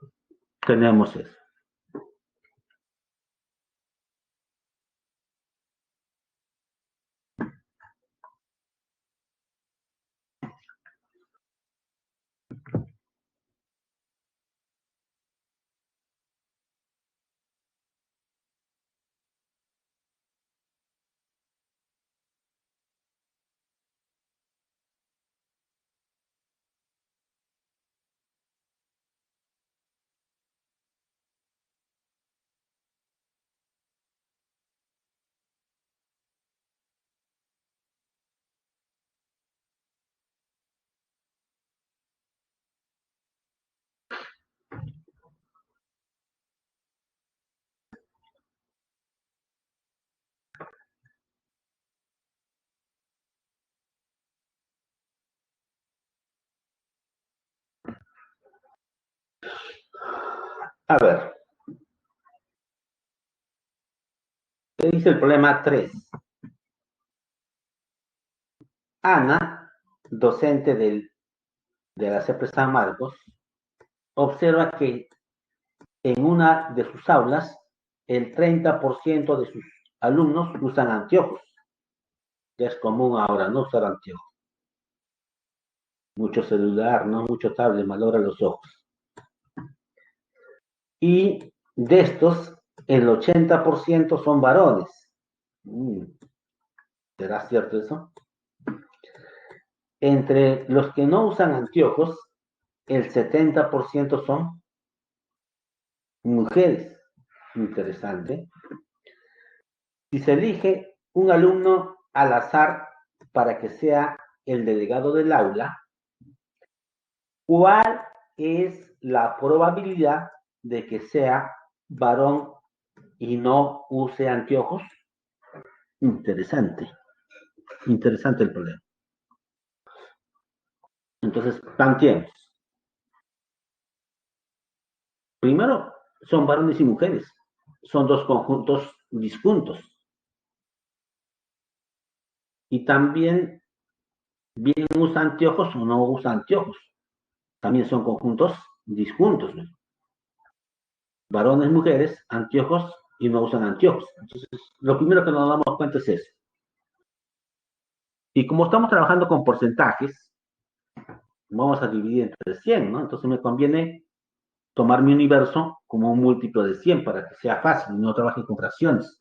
Tenemos eso. A ver, ¿qué dice el problema 3? Ana, docente de la CEPRE San Marcos, observa que en una de sus aulas el 30% de sus alumnos usan anteojos. Ya es común ahora no usar anteojos. Mucho celular, no mucho tablet, malogra los ojos. Y de estos, el 80% son varones. ¿Será cierto eso? Entre los que no usan anteojos, el 70% son mujeres. Interesante. Si se elige un alumno al azar para que sea el delegado del aula, ¿cuál es la probabilidad de que sea varón y no use anteojos? Interesante, interesante el problema. Entonces, planteemos. Primero, son varones y mujeres. Son dos conjuntos disjuntos. Y también, bien usa anteojos o no usa anteojos. También son conjuntos disjuntos, ¿no? Varones, mujeres, anteojos y no usan anteojos. Entonces, lo primero que nos damos cuenta es eso. Y como estamos trabajando con porcentajes, vamos a dividir entre 100, ¿no? Entonces me conviene tomar mi universo como un múltiplo de 100 para que sea fácil y no trabaje con fracciones.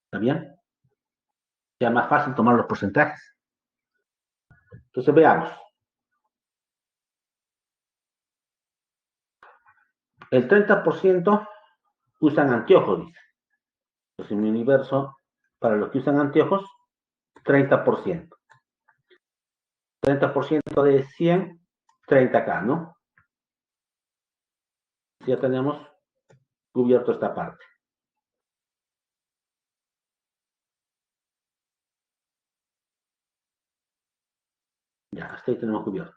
¿Está bien? Sea más fácil tomar los porcentajes. Entonces veamos. El 30% usan anteojos, dice. Entonces mi universo, para los que usan anteojos, 30%. 30% de 100, 30K, ¿no? Ya tenemos cubierto esta parte. Ya, hasta ahí tenemos cubierto.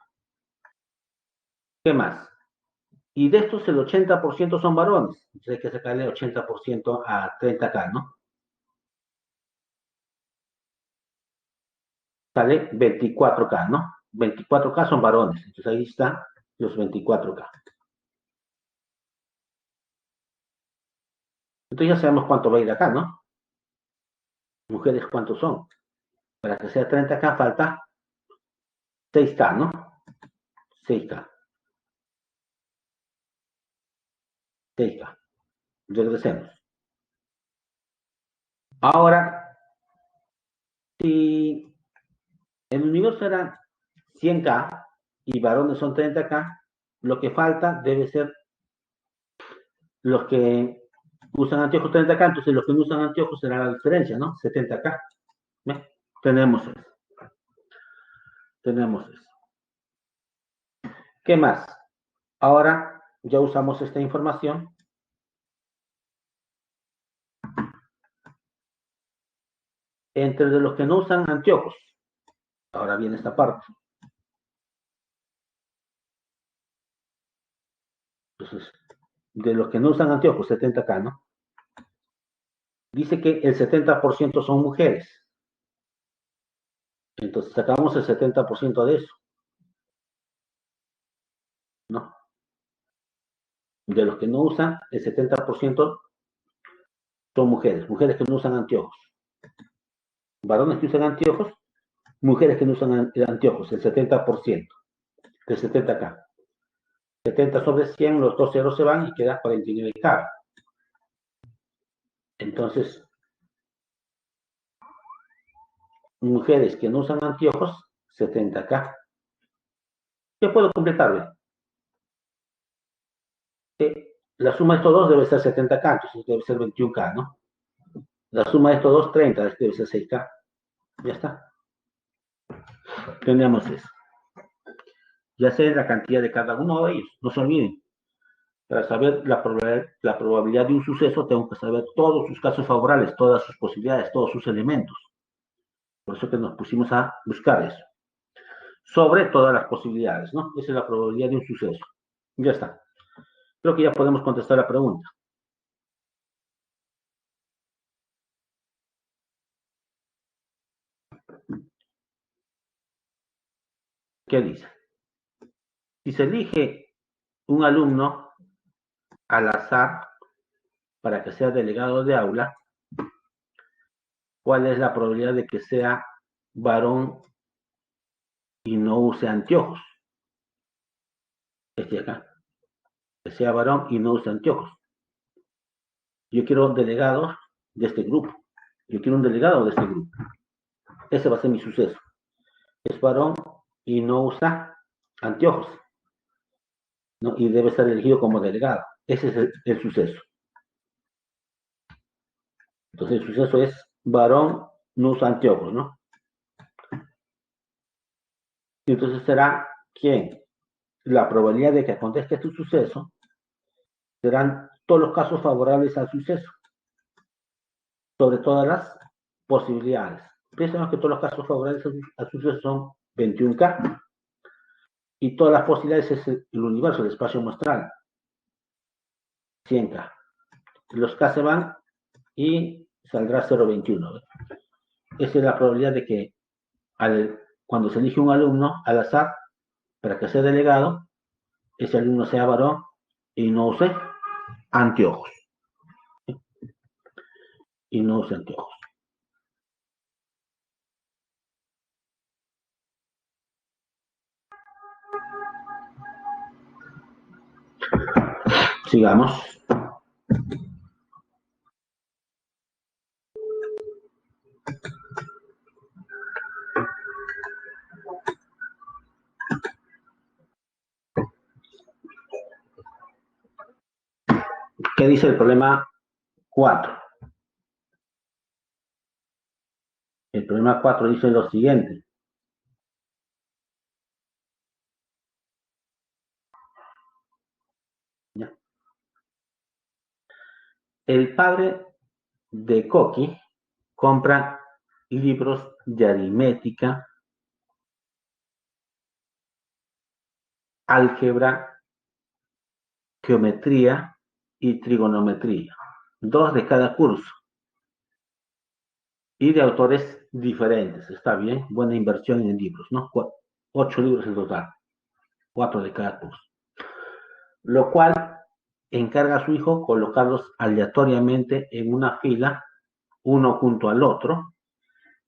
¿Qué más? Y de estos el 80% son varones. Entonces hay que sacarle 80% a 30K, ¿no? Sale 24K, ¿no? 24K son varones. Entonces ahí están los 24K. Entonces ya sabemos cuánto va a ir acá, ¿no? Mujeres, ¿cuántos son? Para que sea 30K falta 6K, ¿no? 6K. 6K. Regresemos. Ahora, si el universo era 100K y varones son 30K, lo que falta debe ser los que usan anteojos 30K, entonces los que no usan anteojos será la diferencia, ¿no? 70K. ¿Ve? Tenemos eso. Tenemos eso. ¿Qué más? Ahora ya usamos esta información. Entre de los que no usan anteojos. Ahora viene esta parte. Entonces, de los que no usan anteojos, 70K, ¿no? Dice que el 70% son mujeres. Entonces sacamos el 70% de eso, ¿no? De los que no usan, el 70% son mujeres. Mujeres que no usan anteojos. Varones que usan anteojos, mujeres que no usan anteojos, el 70%, el 70K. 70 sobre 100, los dos ceros se van y queda 49K. Entonces, mujeres que no usan anteojos, 70K. ¿Qué puedo completarle? La suma de estos dos debe ser 70K, entonces debe ser 21K, ¿no? La suma de estos dos, 30, debe ser 6K. Ya está. Tenemos eso. Ya sé la cantidad de cada uno de ellos. No se olviden. Para saber la probabilidad de un suceso, tengo que saber todos sus casos favorables, todas sus posibilidades, todos sus elementos. Por eso que nos pusimos a buscar eso. Sobre todas las posibilidades, ¿no? Esa es la probabilidad de un suceso. Ya está. Creo que ya podemos contestar la pregunta. ¿Qué dice? Si se elige un alumno al azar para que sea delegado de aula, ¿cuál es la probabilidad de que sea varón y no use anteojos? Este de acá. Que sea varón y no use anteojos. Yo quiero delegados de este grupo. Yo quiero un delegado de este grupo. Ese va a ser mi suceso. Es varón y no usa anteojos, ¿no? Y debe ser elegido como delegado. Ese es el suceso. Entonces el suceso es varón no usa anteojos, ¿no? Y entonces será ¿quién? la probabilidad de que acontezca este suceso serán todos los casos favorables al suceso, sobre todas las posibilidades. Pensemos que todos los casos favorables al suceso son 21K y todas las posibilidades es el universo, el espacio muestral, 100K. Los K se van y saldrá 0,21. Esa es la probabilidad de que cuando se elige un alumno al azar para que sea delegado, ese alumno sea varón y no use anteojos. Y no use anteojos. Sigamos. ¿Qué dice el problema 4? El problema 4 dice lo siguiente. ¿Ya? El padre de Coqui compra libros de aritmética, álgebra, geometría y trigonometría. 2 de cada curso. Y de autores diferentes. Está bien, buena inversión en libros, ¿no? 8 libros en total. 4 de cada curso. Lo cual encarga a su hijo colocarlos aleatoriamente en una fila, uno junto al otro,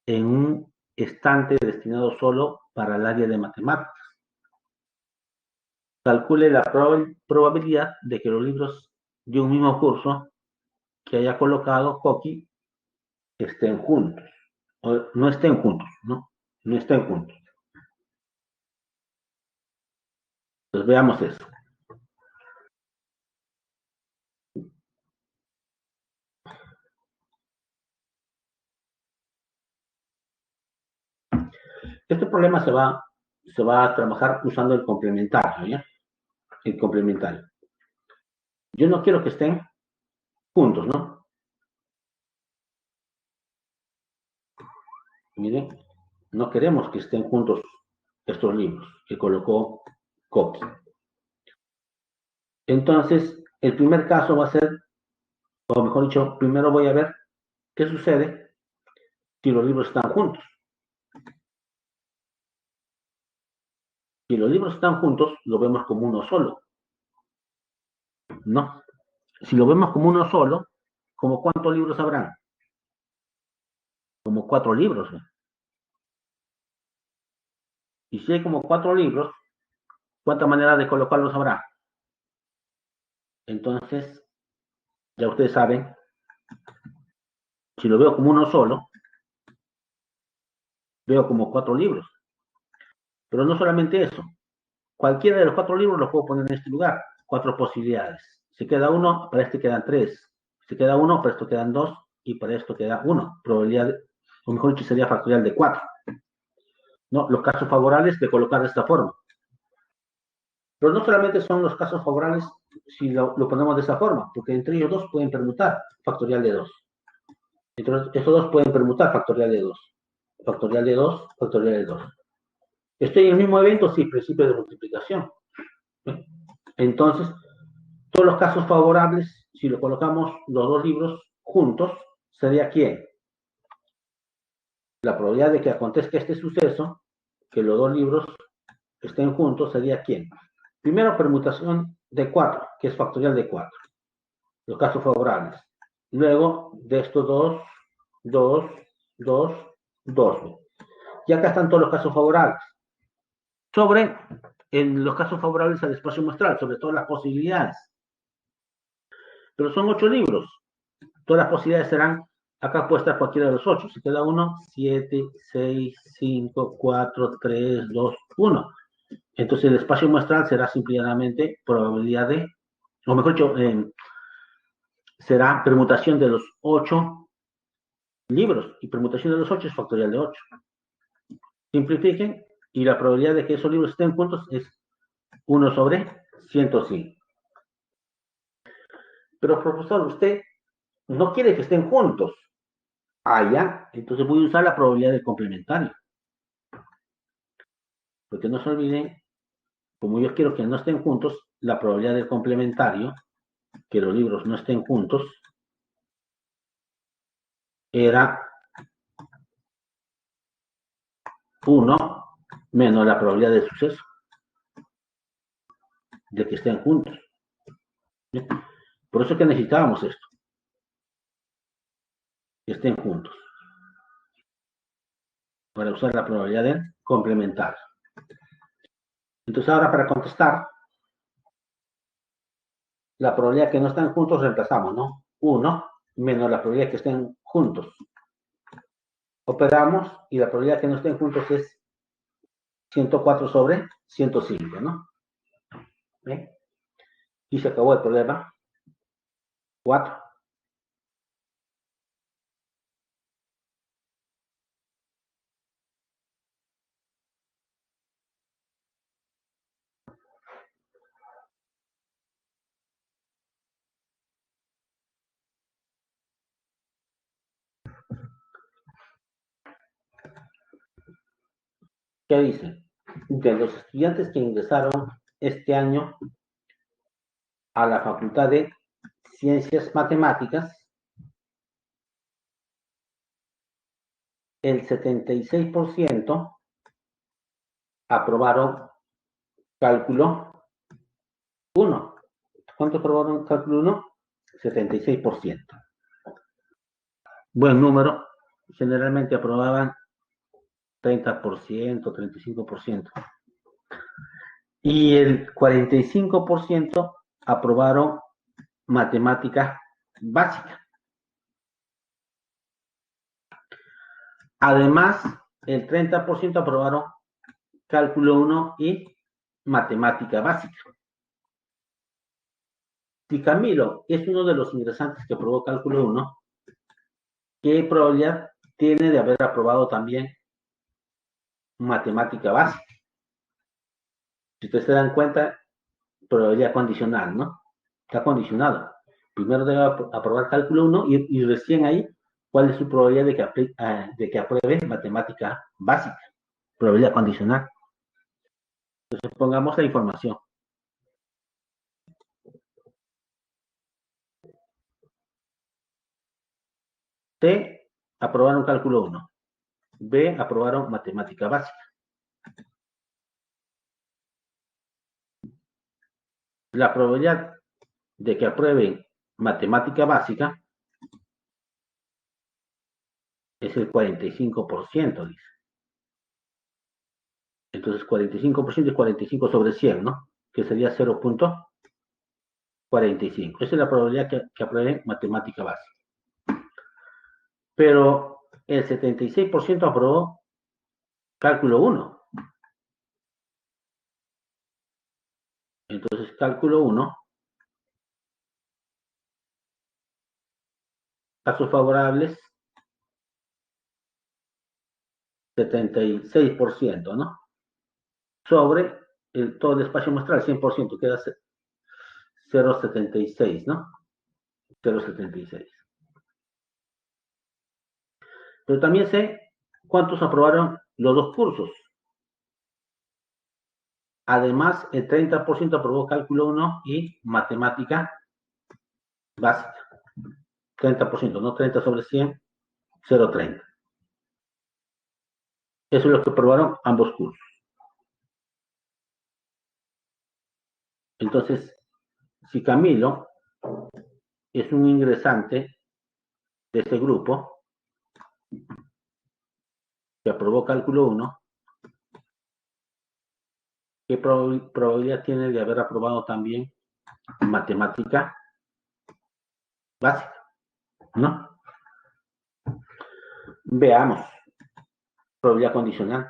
en un estante destinado solo para el área de matemáticas. Calcule la probabilidad de que los libros de un mismo curso que haya colocado Coqui estén juntos. O no estén juntos, ¿no? No estén juntos. Entonces veamos eso. Este problema se va a trabajar usando el complementario, ¿ya? El complementario. Yo no quiero que estén juntos, ¿no? Miren, no queremos que estén juntos estos libros que colocó Coqui. Entonces, el primer caso va a ser, o mejor dicho, primero voy a ver qué sucede si los libros están juntos. Si los libros están juntos, lo vemos como uno solo, ¿no? Si lo vemos como uno solo, ¿como cuántos libros habrán? Como 4 libros, ¿no? Y si hay como 4 libros, ¿cuántas maneras de colocarlos habrá? Entonces, ya ustedes saben, si lo veo como uno solo, veo como 4 libros. Pero no solamente eso, cualquiera de los 4 libros los puedo poner en este lugar, 4 posibilidades. Si queda uno, para este quedan 3. Si queda uno, para esto quedan 2 y para esto queda 1. Probabilidad, o mejor dicho, sería factorial de 4. ¿No? Los casos favorables de colocar de esta forma. Pero no solamente son los casos favorables si lo ponemos de esa forma, porque entre ellos dos pueden permutar factorial de 2. Entonces, estos dos pueden permutar factorial de 2. Factorial de 2, factorial de 2. ¿Estoy en el mismo evento? Sí, principio de multiplicación. Entonces, todos los casos favorables, si lo colocamos los dos libros juntos, sería ¿quién? La probabilidad de que acontezca este suceso, que los dos libros estén juntos, sería ¿quién? Primero, permutación de 4, que es factorial de 4. Los casos favorables. Luego, de estos 2, 2, 2, 2. Y acá están todos los casos favorables. Sobre en los casos favorables al espacio muestral, sobre todas las posibilidades. Pero son 8 libros. Todas las posibilidades serán acá puestas cualquiera de los 8. Si queda uno, 7, 6, 5, 4, 3, 2, 1. Entonces el espacio muestral será simplemente probabilidad de, o mejor dicho, será permutación de los 8 libros. Y permutación de los 8 es factorial de 8. Simplifiquen y la probabilidad de que esos libros estén juntos es 1 sobre 105. Pero, profesor, usted no quiere que estén juntos. Ah, ya. Entonces voy a usar la probabilidad del complementario. Porque no se olviden, como yo quiero que no estén juntos, la probabilidad del complementario, que los libros no estén juntos, era 1 menos la probabilidad de suceso, de que estén juntos. ¿Sí? Por eso es que necesitábamos esto, que estén juntos, para usar la probabilidad del complementario. Entonces ahora para contestar, la probabilidad que no están juntos reemplazamos, ¿no? 1 menos la probabilidad que estén juntos. Operamos y la probabilidad que no estén juntos es 104 sobre 105, ¿no? ¿Ven? Y se acabó el problema. 4. ¿Qué dice? De los estudiantes que ingresaron este año a la Facultad de Ciencias Matemáticas, el 76% aprobaron cálculo 1. ¿Cuánto aprobaron cálculo 1? 76%. Buen número. Generalmente aprobaban 30%, 35%. Y el 45% aprobaron matemática básica. Además, el 30% aprobaron cálculo 1 y matemática básica. Si Camilo es uno de los ingresantes que aprobó cálculo 1, ¿qué probabilidad tiene de haber aprobado también matemática básica? Si ustedes se dan cuenta, probabilidad condicional, ¿no? Está condicionado. Primero debe aprobar cálculo 1 y recién ahí, ¿cuál es su probabilidad de que apruebe matemática básica? Probabilidad condicional. Entonces pongamos la información. C, aprobaron cálculo 1. B, aprobaron matemática básica. La probabilidad de que aprueben matemática básica es el 45%, dice. Entonces, 45% es 45 sobre 100, ¿no? Que sería 0.45. Esa es la probabilidad que aprueben matemática básica. Pero el 76% aprobó cálculo 1. Entonces, cálculo 1, casos favorables, 76%, ¿no? Sobre todo el espacio muestral, 100%, queda 0.76, ¿no? 0.76. Pero también sé cuántos aprobaron los dos cursos. Además, el 30% aprobó cálculo 1 y matemática básica. 30%, no 30 sobre 100, 0.30. Eso es lo que aprobaron ambos cursos. Entonces, si Camilo es un ingresante de este grupo que aprobó cálculo 1, ¿qué probabilidad tiene de haber aprobado también matemática básica? ¿No? Veamos. Probabilidad condicional.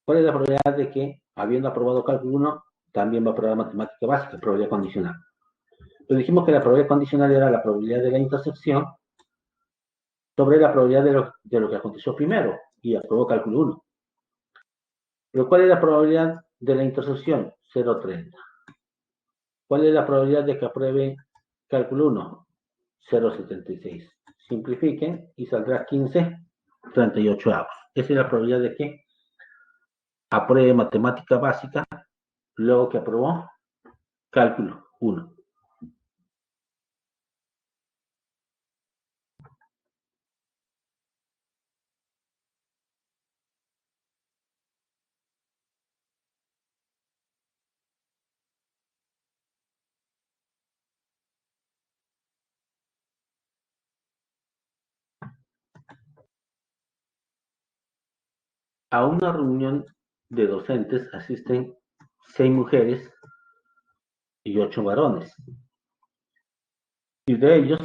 ¿Cuál es la probabilidad de que, habiendo aprobado cálculo 1, también va a aprobar matemática básica? Probabilidad condicional. Pero dijimos que la probabilidad condicional era la probabilidad de la intersección sobre la probabilidad de lo que aconteció primero y aprobó cálculo 1. Pero ¿cuál es la probabilidad de la intersección? 0,30. ¿Cuál es la probabilidad de que apruebe cálculo 1? 0,76. Simplifiquen y saldrá 15,38. Esa es la probabilidad de que apruebe matemática básica, luego que aprobó cálculo 1. A una reunión de docentes asisten 6 mujeres y 8 varones. Y de ellos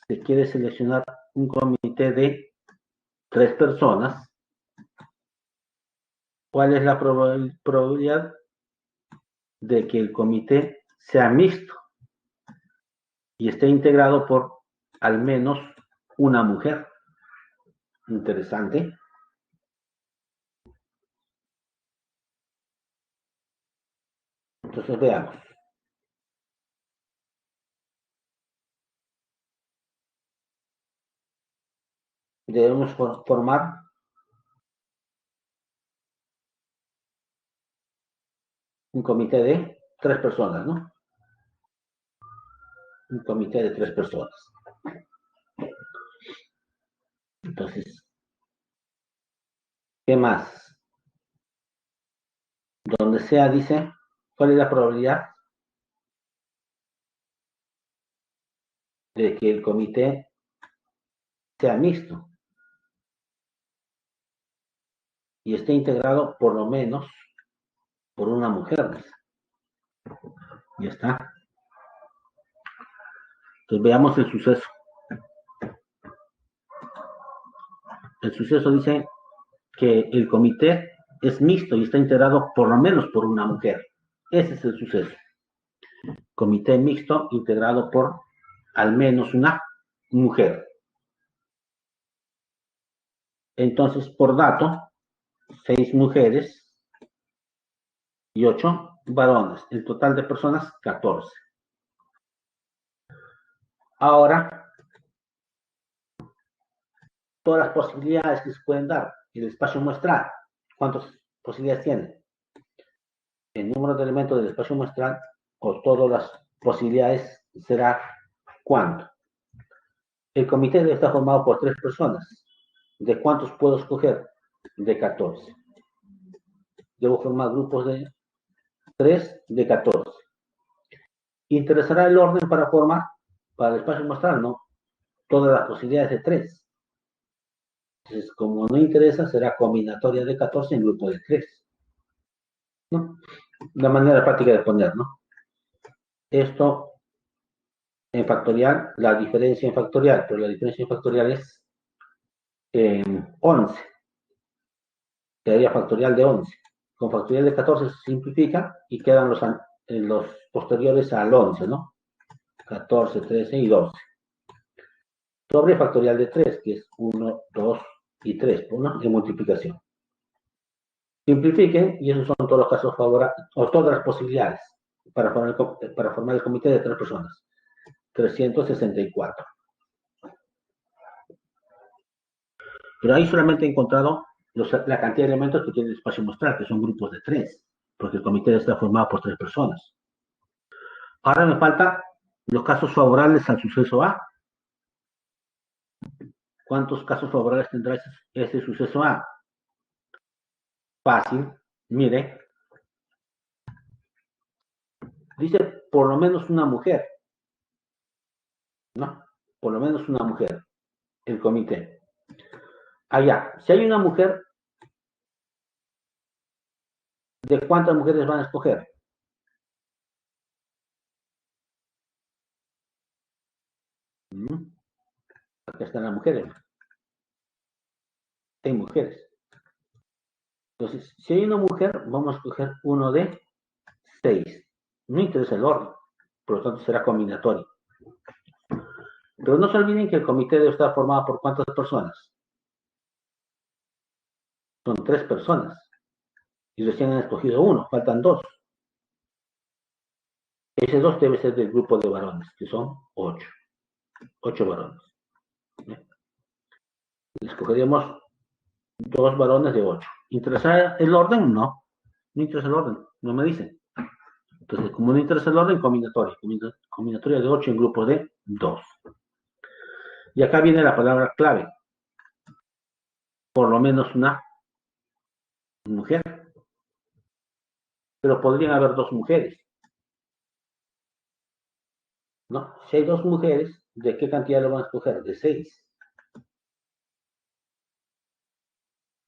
se quiere seleccionar un comité de 3 personas. ¿Cuál es la probabilidad de que el comité sea mixto y esté integrado por al menos una mujer? Interesante. Entonces veamos. Debemos formar un comité de 3 personas, ¿no? Un comité de 3 personas. Entonces, ¿qué más? Donde sea, dice, ¿cuál es la probabilidad de que el comité sea mixto y esté integrado por lo menos por una mujer? Ya está. Entonces veamos el suceso. El suceso dice que el comité es mixto y está integrado por lo menos por una mujer. Ese es el suceso. Comité mixto integrado por al menos una mujer. Entonces, por dato, 6 mujeres y 8 varones. El total de personas, 14. Ahora, todas las posibilidades que se pueden dar. El espacio muestral, ¿cuántas posibilidades tiene? El número de elementos del espacio muestral o todas las posibilidades será ¿cuánto? El comité debe estar formado por 3 personas. ¿De cuántos puedo escoger? De 14. Debo formar grupos de 3 de 14. ¿Interesará el orden para formar? Para el espacio muestral, no. Todas las posibilidades de 3. Entonces, como no interesa, será combinatoria de 14 en grupo de 3. ¿No? La manera práctica de poner, ¿no? Esto en factorial, la diferencia en factorial, pero la diferencia en factorial es 11. Quedaría factorial de 11. Con factorial de 14 se simplifica y quedan los posteriores al 11, ¿no? 14, 13 y 12. Sobre factorial de 3, que es 1, 2 y 3, ¿no? En multiplicación. Simplifiquen y esos son todos los casos favorables, o todas las posibilidades para formar el comité de 3 personas. 364. Pero ahí solamente he encontrado la cantidad de elementos que tiene el espacio muestral, que son grupos de 3, porque el comité está formado por 3 personas. Ahora me faltan los casos favorables al suceso A. ¿Cuántos casos favorables tendrá ese suceso A? Fácil. Mire, dice por lo menos una mujer, ¿no? Por lo menos una mujer, el comité. Allá, si hay una mujer, ¿de cuántas mujeres van a escoger? Acá están las mujeres. Hay mujeres. Entonces, si hay una mujer, vamos a escoger uno de 6. No interesa el orden, por lo tanto será combinatorio. Pero no se olviden que el comité debe estar formado por ¿cuántas personas? Son 3 personas. y recién han escogido uno, faltan dos. Ese dos debe ser del grupo de varones, que son 8. 8 varones. Escogeríamos dos varones de 8. ¿Interesa el orden? No. No interesa el orden, no me dicen. Entonces, como no interesa el orden, combinatoria. Combinatoria de 8 en grupo de 2. Y acá viene la palabra clave. Por lo menos una mujer. Pero podrían haber dos mujeres. ¿No? Si hay dos mujeres, ¿de qué cantidad lo van a escoger? De 6.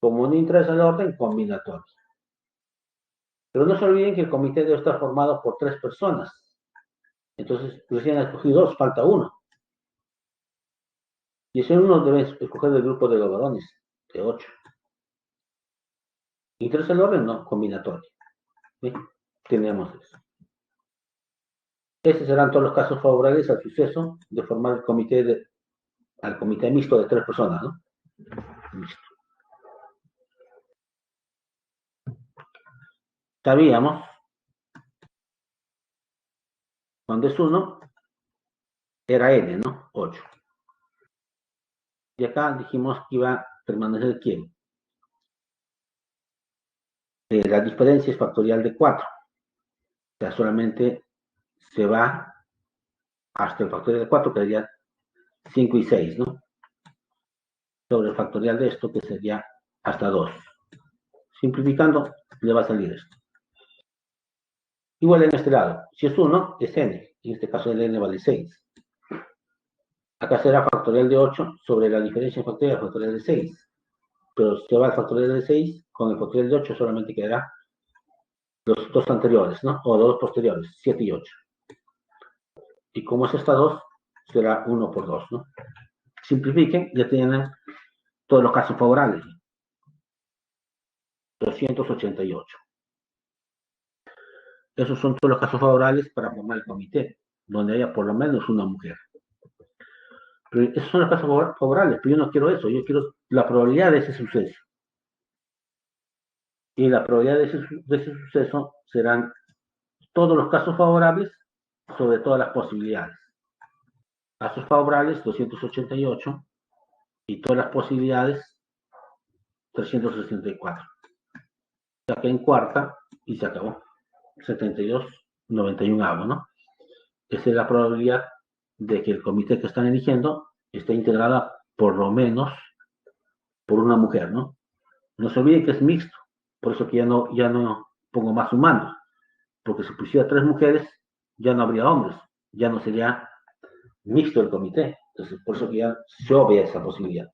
Como no interesa el orden, combinatoria. Pero no se olviden que el comité debe estar formado por 3 personas. Entonces, recién han escogido 2, falta uno. Y ese uno debe escoger del grupo de los varones, de 8. ¿Interesa el orden? No, combinatorio. ¿Sí? Tenemos eso. Estos serán todos los casos favorables al suceso de formar al comité mixto de 3 personas, ¿no? Mixto. Sabíamos, cuando es 1, era n, ¿no? 8. Y acá dijimos que iba a permanecer quién. La diferencia es factorial de 4. O sea, solamente se va hasta el factorial de 4, que sería 5 y 6, ¿no? Sobre el factorial de esto, que sería hasta 2. Simplificando, le va a salir esto. Igual en este lado, si es 1, es n. En este caso el n vale 6. Acá será factorial de 8 sobre la diferencia factorial de 6. Pero se va al factorial de 6, con el factorial de 8 solamente quedará los dos anteriores, ¿no? O los dos posteriores, 7 y 8. Y como es esta 2, será 1 por 2, ¿no? Simplifiquen, ya tienen todos los casos favorables. 288. Esos son todos los casos favorables para formar el comité, donde haya por lo menos una mujer. Pero esos son los casos favorables, pero yo no quiero eso, yo quiero la probabilidad de ese suceso. Y la probabilidad de ese suceso serán todos los casos favorables sobre todas las posibilidades. Casos favorables, 288, y todas las posibilidades, 364. Saqué en cuarta y se acabó. 72, 91, ¿no? Esa es la probabilidad de que el comité que están eligiendo esté integrada por lo menos por una mujer, ¿no? No se olviden que es mixto, por eso que ya no pongo más humanos, porque si pusiera 3 mujeres, ya no habría hombres, ya no sería mixto el comité. Entonces, por eso que ya se obvia esa posibilidad.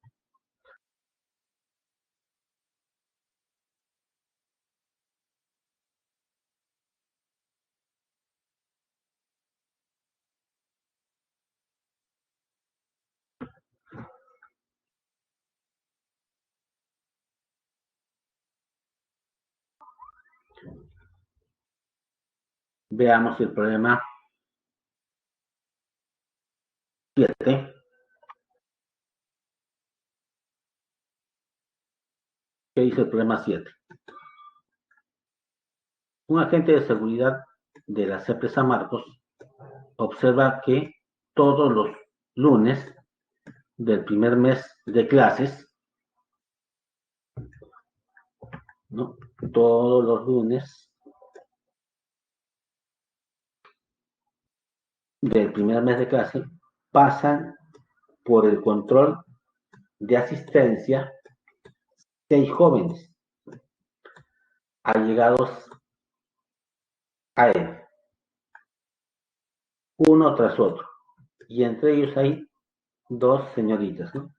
Veamos el problema 7. ¿Qué dice el problema 7? Un agente de seguridad de la CEP San Marcos observa que todos los lunes del primer mes de clases, ¿no? Todos los lunes del primer mes de clase pasan por el control de asistencia 6 jóvenes allegados a él, uno tras otro, y entre ellos hay 2 señoritas, ¿no?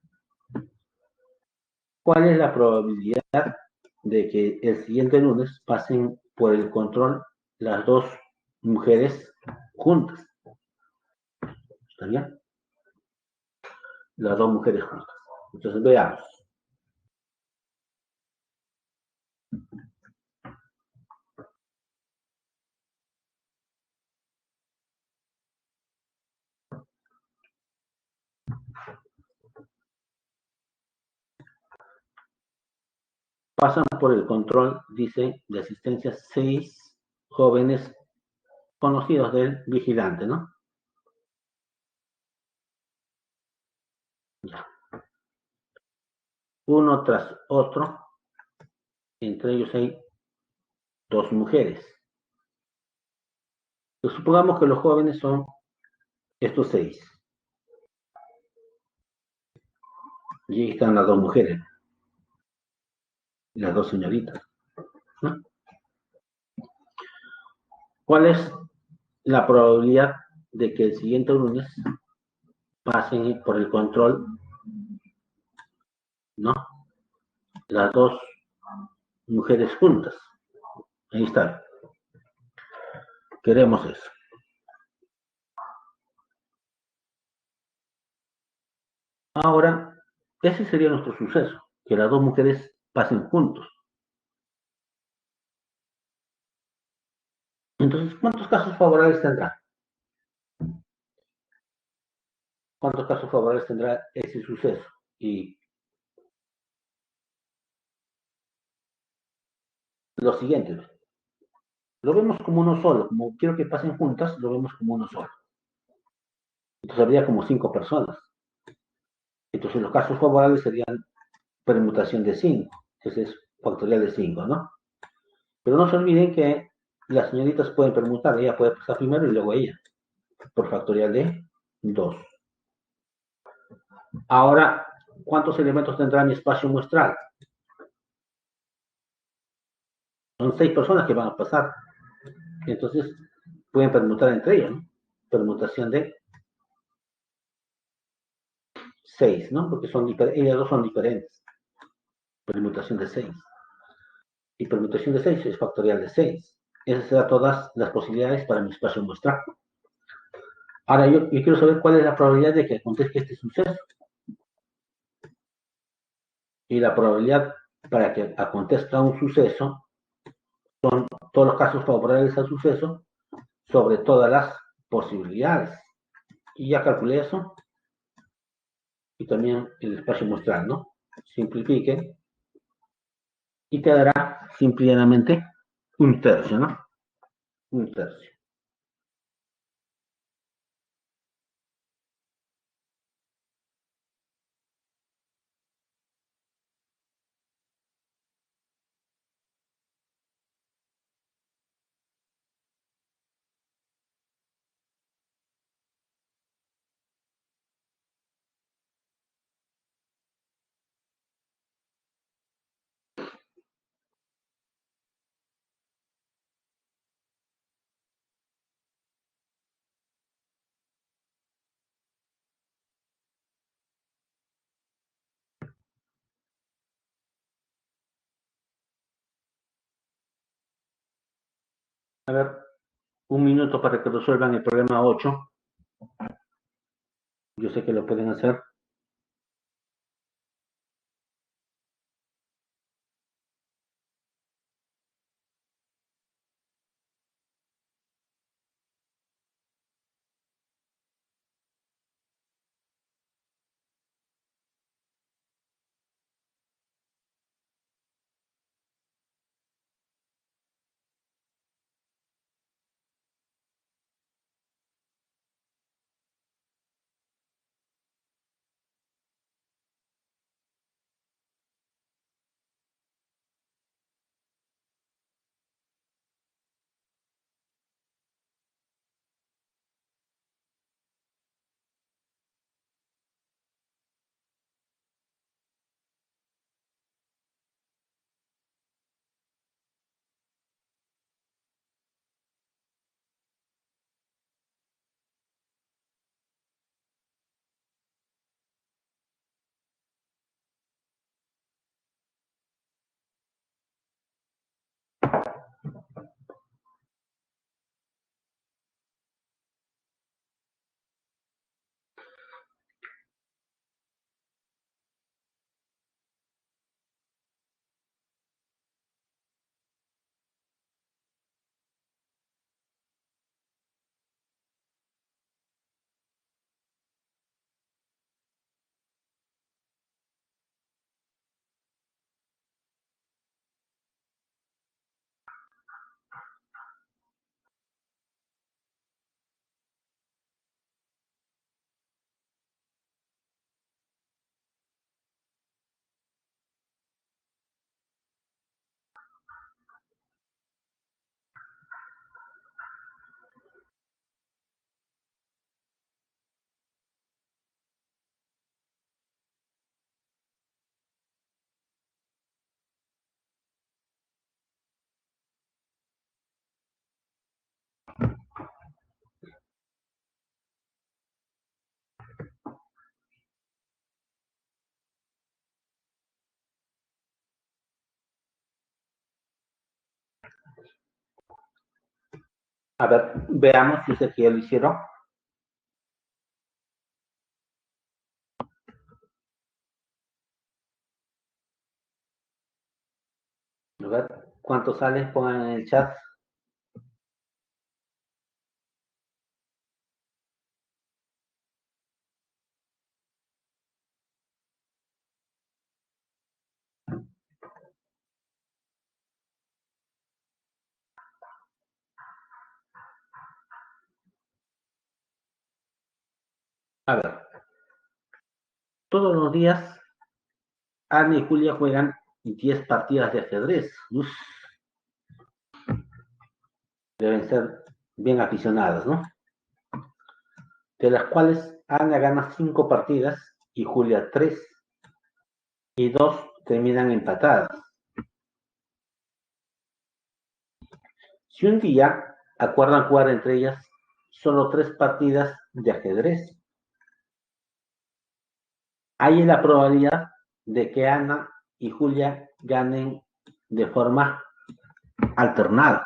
¿Cuál es la probabilidad de que el siguiente lunes pasen por el control las 2 mujeres juntas? ¿Está bien? Las 2 mujeres juntas. Entonces veamos. pasan por el control, dice, de asistencia 6 jóvenes conocidos del vigilante, ¿no? Ya. Uno tras otro, entre ellos hay 2 mujeres. Entonces, supongamos que los jóvenes son estos 6. Y ahí están las 2 mujeres, las 2 señoritas, ¿no? ¿Cuál es la probabilidad de que el siguiente lunes pasen por el control, ¿no? Las 2 mujeres juntas. Ahí está. Queremos eso. Ahora, ese sería nuestro suceso, que las 2 mujeres pasen juntos. Entonces, ¿cuántos casos favorables tendrá? ¿Cuántos casos favorables tendrá ese suceso? Y lo siguiente, lo vemos como uno solo, como quiero que pasen juntas, lo vemos como uno solo. Entonces habría como 5 personas. Entonces los casos favorables serían permutación de 5, que es factorial de 5, ¿no? Pero no se olviden que las señoritas pueden permutar, ella puede pasar primero y luego ella, por factorial de 2. Ahora, ¿cuántos elementos tendrá mi espacio muestral? Son 6 personas que van a pasar. Entonces, pueden permutar entre ellas, ¿no? Permutación de 6, ¿no? Porque ellas dos son diferentes. Permutación de 6. Y permutación de 6 es factorial de 6. Esas serán todas las posibilidades para mi espacio muestral. Ahora, yo quiero saber cuál es la probabilidad de que acontezca este suceso. Y la probabilidad para que acontezca un suceso son todos los casos favorables al suceso sobre todas las posibilidades. Y ya calculé eso. Y también el espacio muestral, ¿no? Simplifique y quedará simplemente un tercio, ¿no? Un tercio. A ver, un minuto para que resuelvan el problema 8. Yo sé que lo pueden hacer. A ver, veamos si es que ya lo hicieron. A ver, ¿cuánto sale? Pongan en el chat. A ver, todos los días Ana y Julia juegan 10 partidas de ajedrez. Uf, deben ser bien aficionadas, ¿no? De las cuales Ana gana 5 partidas y Julia 3, y 2 terminan empatadas. Si un día acuerdan jugar entre ellas solo 3 partidas de ajedrez, hay la probabilidad de que Ana y Julia ganen de forma alternada.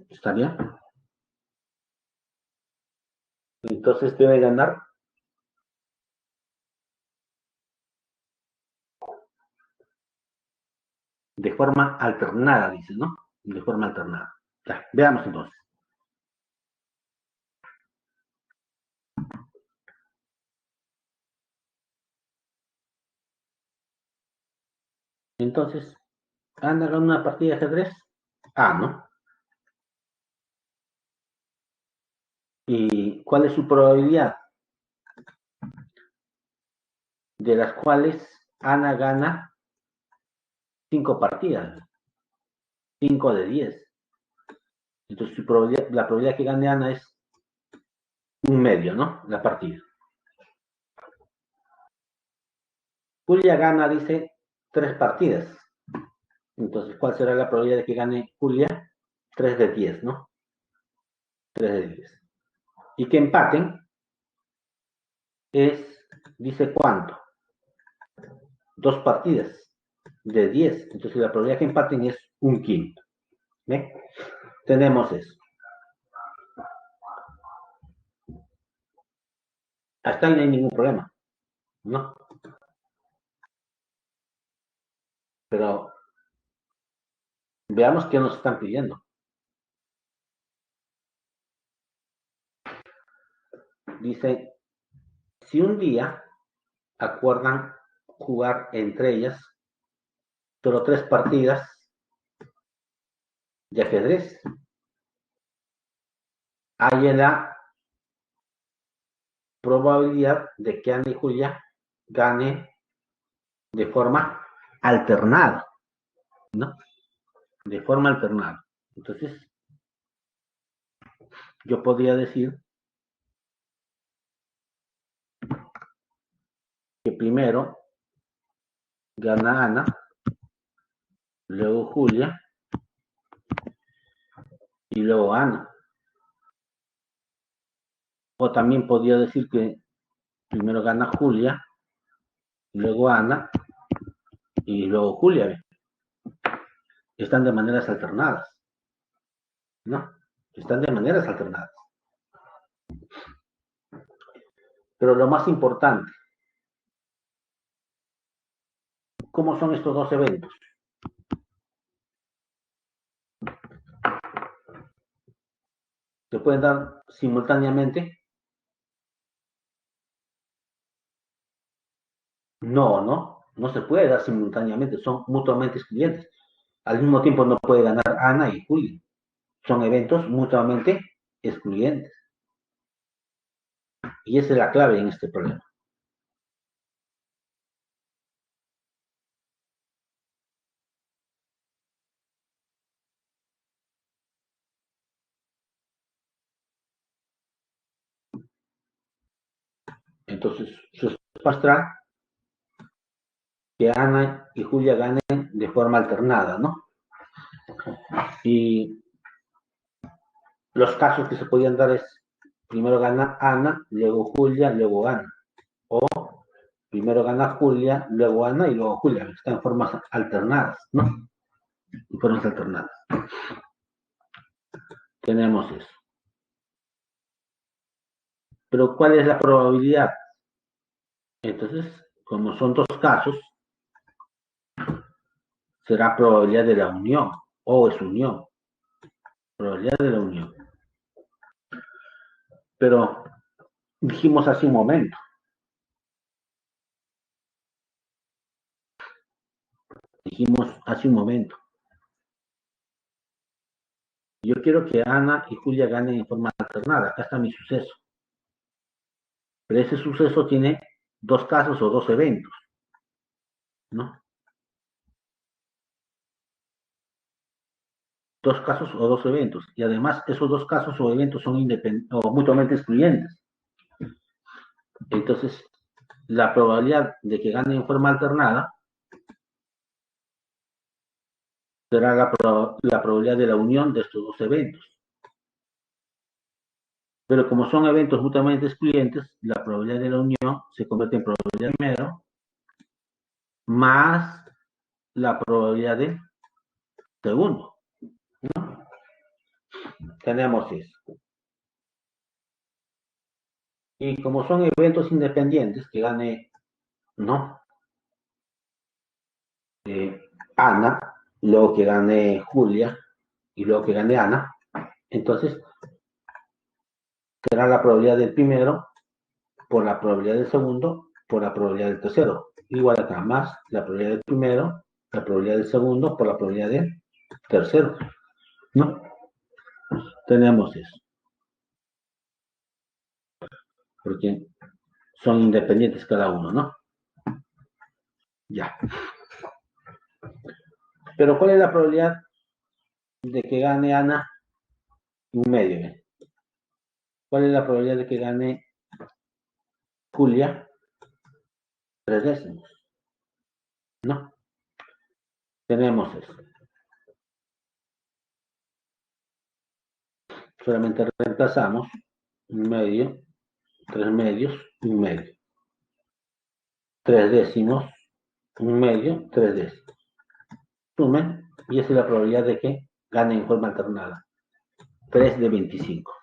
¿Está bien? Entonces debe ganar de forma alternada, dice, ¿no? De forma alternada. Ya, veamos entonces. Entonces, Ana gana una partida de ajedrez. Ah, ¿no? ¿Y cuál es su probabilidad? De las cuales Ana gana 5 partidas, 5 de 10. Entonces, la probabilidad que gane Ana es un medio, ¿no? La partida. Julia gana, dice, 3 partidas. Entonces, ¿cuál será la probabilidad de que gane Julia? 3 de 10, ¿no? 3 de 10. Y que empaten es, dice, ¿cuánto? 2 partidas de 10. Entonces, la probabilidad que empaten es un quinto. ¿Ve? Tenemos eso. Hasta ahí no hay ningún problema, ¿no? Pero veamos qué nos están pidiendo. Dice, si un día acuerdan jugar entre ellas solo 3 partidas de ajedrez, hay la probabilidad de que Ana y Julia gane de forma alternada, ¿no? De forma alternada. Entonces, yo podría decir que primero gana Ana, luego Julia y luego Ana. O también podría decir que primero gana Julia, luego Ana y luego Julia. Están de maneras alternadas, ¿no? Están de maneras alternadas. Pero lo más importante, ¿cómo son estos dos eventos? ¿Se pueden dar simultáneamente? No, no, no se puede dar simultáneamente, son mutuamente excluyentes. Al mismo tiempo no puede ganar Ana y Julia. Son eventos mutuamente excluyentes. Y esa es la clave en este problema. Entonces, su respuesta que Ana y Julia ganen de forma alternada, ¿no? Y los casos que se podían dar es, primero gana Ana, luego Julia, luego Ana. O primero gana Julia, luego Ana y luego Julia. Están en formas alternadas, ¿no? En formas alternadas. Tenemos eso. Pero ¿cuál es la probabilidad? Entonces, como son dos casos, será probabilidad de la unión, o es unión, probabilidad de la unión. Pero dijimos hace un momento, yo quiero que Ana y Julia ganen en forma alternada, acá está mi suceso. Pero ese suceso tiene dos casos o dos eventos, ¿no? Dos casos o dos eventos. Y además, esos dos casos o eventos son o mutuamente excluyentes. Entonces, la probabilidad de que gane en forma alternada será la probabilidad de la unión de estos dos eventos. Pero como son eventos mutuamente excluyentes, la probabilidad de la unión se convierte en probabilidad primero más la probabilidad de segundo, ¿no? Tenemos eso. Y como son eventos independientes, que gane, ¿no? Ana, luego que gane Julia y luego que gane Ana, entonces será la probabilidad del primero por la probabilidad del segundo por la probabilidad del tercero. Igual acá, más la probabilidad del primero, la probabilidad del segundo por la probabilidad del tercero, ¿no? Tenemos eso, porque son independientes cada uno, ¿no? Ya. Pero ¿cuál es la probabilidad de que gane Ana? Un medio, ¿eh? ¿Cuál es la probabilidad de que gane Julia? Tres décimos, ¿no? Tenemos eso. Solamente reemplazamos un medio, tres medios, un medio. Tres décimos, un medio, tres décimos. Sumen, y esa es la probabilidad de que gane en forma alternada. 3 de 25.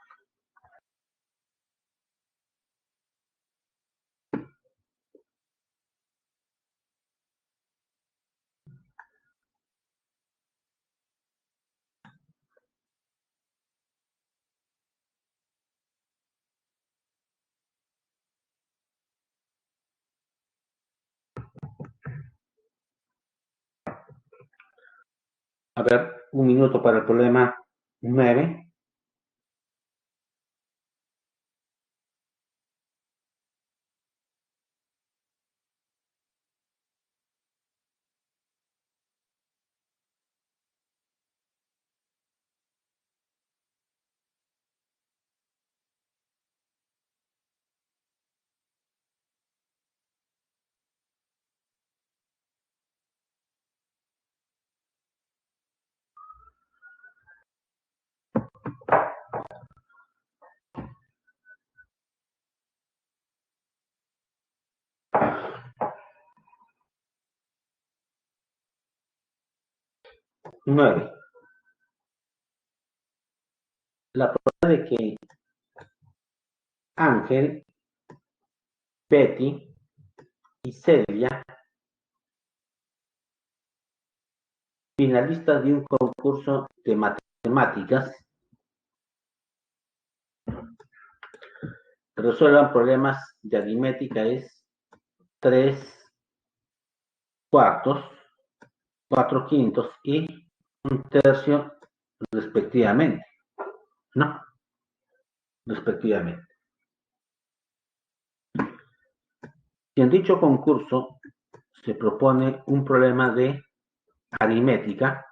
A ver, un minuto para el problema 9. Nueve. La probabilidad de que Ángel, Betty y Celia, finalistas de un concurso de matemáticas, resuelvan problemas de aritmética es 3 cuartos, 4 quintos y un tercio respectivamente, ¿no? Respectivamente. Si en dicho concurso se propone un problema de aritmética,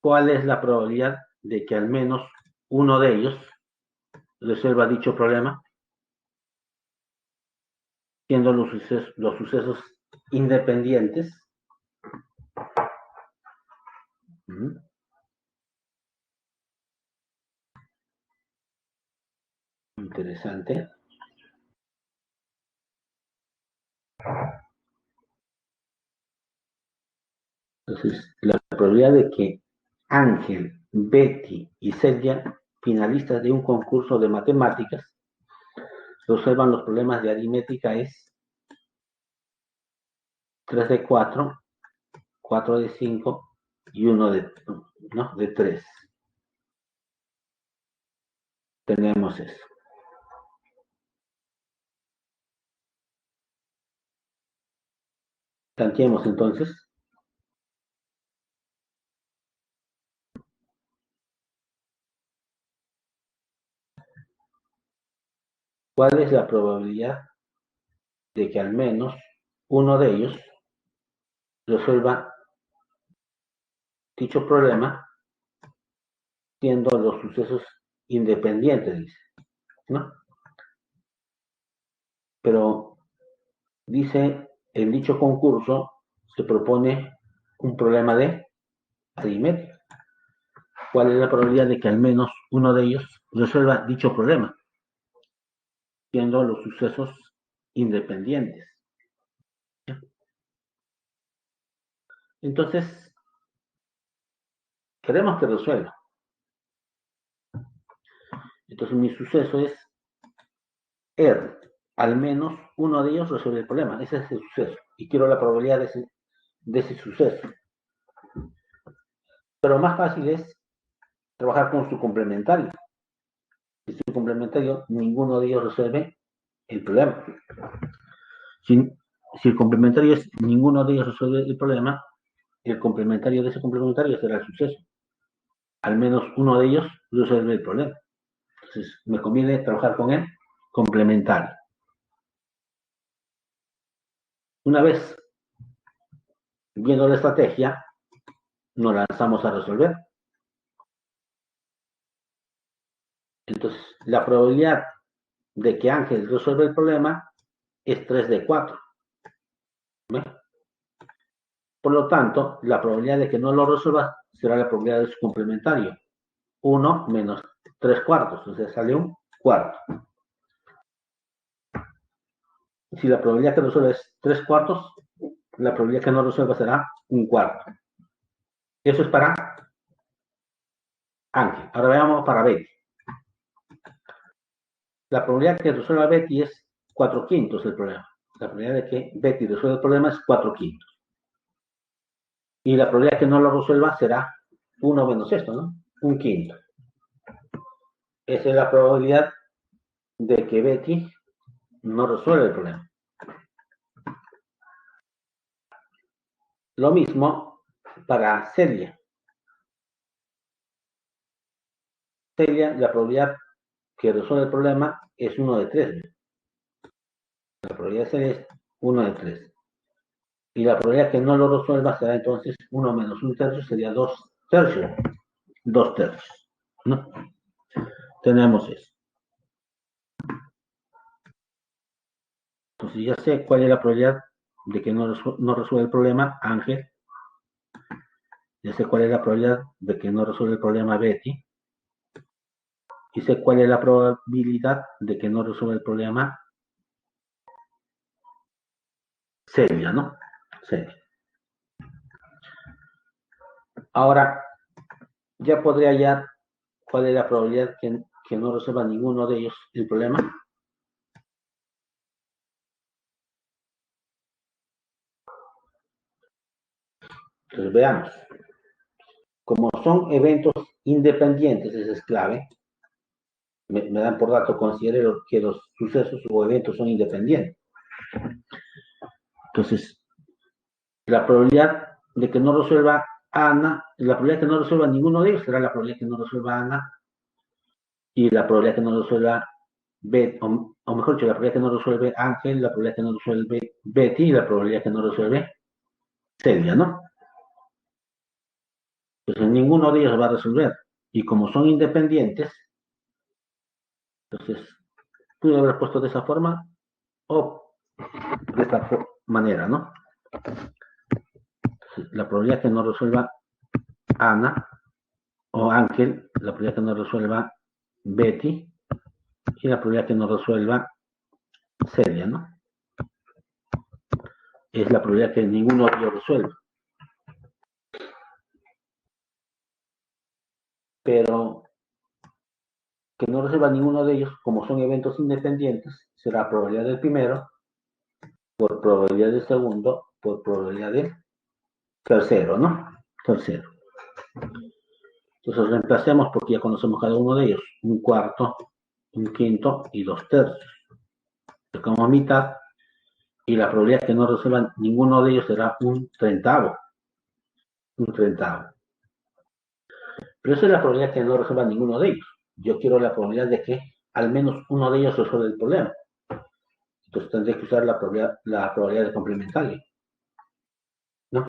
¿cuál es la probabilidad de que al menos uno de ellos resuelva dicho problema, siendo los sucesos independientes? Interesante. Entonces, la probabilidad de que Ángel, Betty y Celia, finalistas de un concurso de matemáticas, resuelvan los problemas de aritmética es 3 de 4, 4 de 5 y 1 de 3. Tenemos eso. Tanteemos entonces. ¿Cuál es la probabilidad de que al menos uno de ellos resuelva dicho problema siendo los sucesos independientes, dice, ¿no? Pero dice, en dicho concurso se propone un problema de aritmética. ¿Cuál es la probabilidad de que al menos uno de ellos resuelva dicho problema siendo los sucesos independientes? Entonces, queremos que resuelva. Entonces, mi suceso es R. Al menos uno de ellos resuelve el problema. Ese es el suceso. Y quiero la probabilidad de ese suceso. Pero más fácil es trabajar con su complementario. Si su complementario, ninguno de ellos resuelve el problema. Si el complementario es ninguno de ellos resuelve el problema, el complementario de ese complementario será el suceso. Al menos uno de ellos resuelve el problema. Entonces, me conviene trabajar con el complementario. Una vez viendo la estrategia, nos lanzamos a resolver. Entonces, la probabilidad de que Ángel resuelva el problema es 3 de 4. ¿Ve? Por lo tanto, la probabilidad de que no lo resuelva será la probabilidad de su complementario. 1 menos 3 cuartos, o sea, sale un cuarto. Si la probabilidad que resuelva es 3 cuartos, la probabilidad que no resuelva será un cuarto. Eso es para Ángel. Ahora veamos para Betty. La probabilidad que resuelva Betty es 4 quintos el problema. La probabilidad de que Betty resuelva el problema es 4 quintos. Y la probabilidad que no lo resuelva será 1 menos esto, ¿no? Un quinto. Esa es la probabilidad de que Betty no resuelva el problema. Lo mismo para Celia. Celia, la probabilidad que resuelve el problema es 1 de 3. La probabilidad de Celia es 1 de 3. Y la probabilidad que no lo resuelva será entonces 1 menos 1 tercio, sería 2 tercios. 2 tercios. ¿No? Tenemos eso. Entonces ya sé cuál es la probabilidad de que no resuelva el problema Ángel. Ya sé cuál es la probabilidad de que no resuelva el problema Betty. Y sé cuál es la probabilidad de que no resuelva el problema Celia, ¿no? Celia. Ahora, ya podría hallar cuál es la probabilidad que no resuelva ninguno de ellos el problema. Entonces veamos. Como son eventos independientes, esa es clave. Me dan por dato, considere que los sucesos o eventos son independientes. Entonces, la probabilidad de que no resuelva Ana, la probabilidad de que no resuelva ninguno de ellos será la probabilidad de que no resuelva Ana y la probabilidad de que no resuelva o mejor dicho, la probabilidad de que no resuelve Ángel, la probabilidad de que no resuelve Betty y la probabilidad de que no resuelve Celia, ¿no? Entonces ninguno de ellos va a resolver. Y como son independientes, entonces pude haber puesto de esa forma o de esta manera, ¿no? Entonces, la probabilidad que no resuelva Ana o Ángel, la probabilidad que no resuelva Betty y la probabilidad que no resuelva Celia, ¿no? Es la probabilidad que ninguno de ellos resuelva. pero que no resuelva ninguno de ellos, como son eventos independientes, será probabilidad del primero por probabilidad del segundo por probabilidad del tercero, ¿no? Tercero. Entonces reemplacemos porque ya conocemos cada uno de ellos. Un cuarto, un quinto y dos tercios. Sacamos mitad y la probabilidad que no resuelvan ninguno de ellos será un treintavo. Un treintavo. Pero esa es la probabilidad que no resuelvan ninguno de ellos. Yo quiero la probabilidad de que al menos uno de ellos resuelva el problema. Entonces tendré que usar la probabilidad de complementario, ¿no?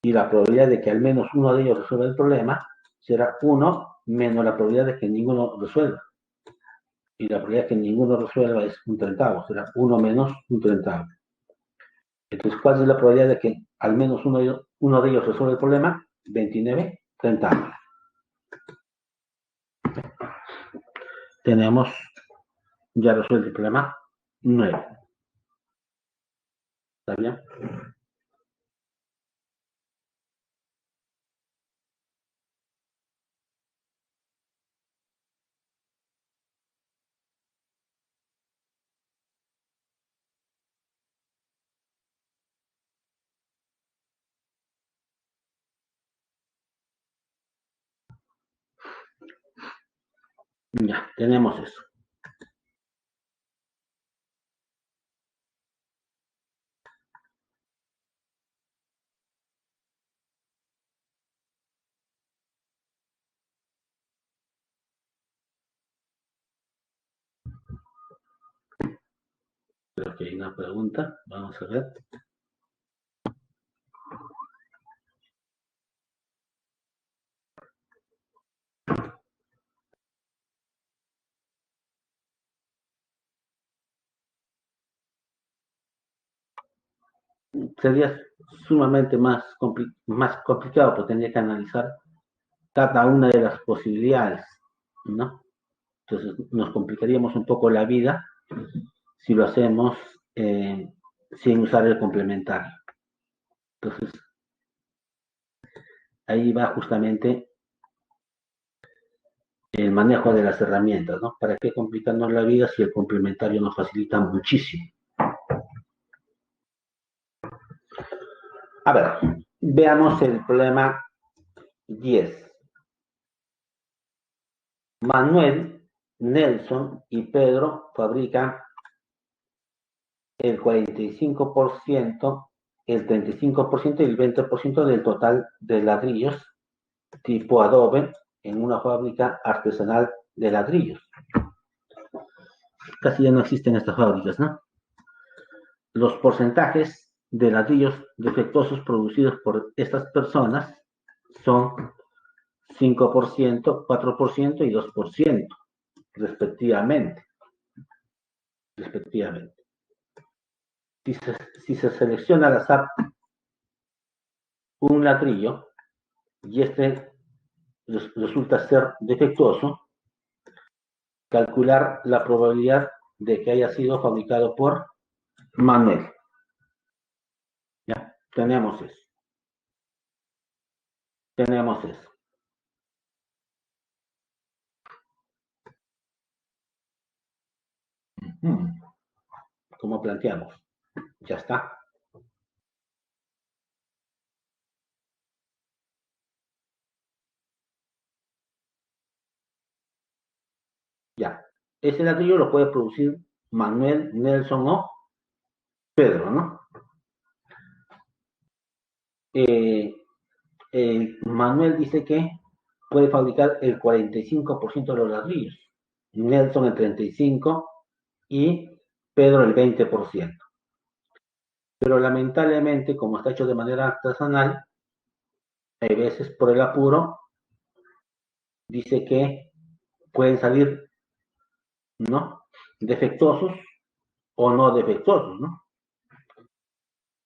Y la probabilidad de que al menos uno de ellos resuelva el problema será 1 menos la probabilidad de que ninguno resuelva. Y la probabilidad de que ninguno resuelva es un treintavo, será 1 menos un treintavo. Entonces, ¿cuál es la probabilidad de que al menos uno de ellos resuelva el problema? 29 treintavos. Tenemos ya resuelto el problema 9. ¿Está bien? Ya, tenemos eso. Creo que hay una pregunta. Vamos a ver. Sería sumamente más complicado, porque tendría que analizar cada una de las posibilidades, ¿no? Entonces nos complicaríamos un poco la vida si lo hacemos sin usar el complementario. Entonces ahí va justamente el manejo de las herramientas, ¿no? ¿Para qué complicarnos la vida si el complementario nos facilita muchísimo? A ver, veamos el problema 10. Manuel, Nelson y Pedro fabrican el 45%, el 35% y el 20% del total de ladrillos tipo adobe en una fábrica artesanal de ladrillos. Casi ya no existen estas fábricas, ¿no? Los porcentajes de ladrillos defectuosos producidos por estas personas son 5%, 4% y 2%, respectivamente. respectivamente. Si se selecciona al azar un ladrillo y este resulta ser defectuoso, calcular la probabilidad de que haya sido fabricado por Manuel. Ya, tenemos eso. Tenemos eso. ¿Cómo planteamos? Ya está. Ya. Ese ladrillo lo puede producir Manuel, Nelson o Pedro, ¿no? Eh, Manuel dice que puede fabricar el 45% de los ladrillos, Nelson el 35% y Pedro el 20%. Pero lamentablemente, como está hecho de manera artesanal, hay veces por el apuro, dice que pueden salir, ¿no? Defectuosos o no defectuosos, ¿no?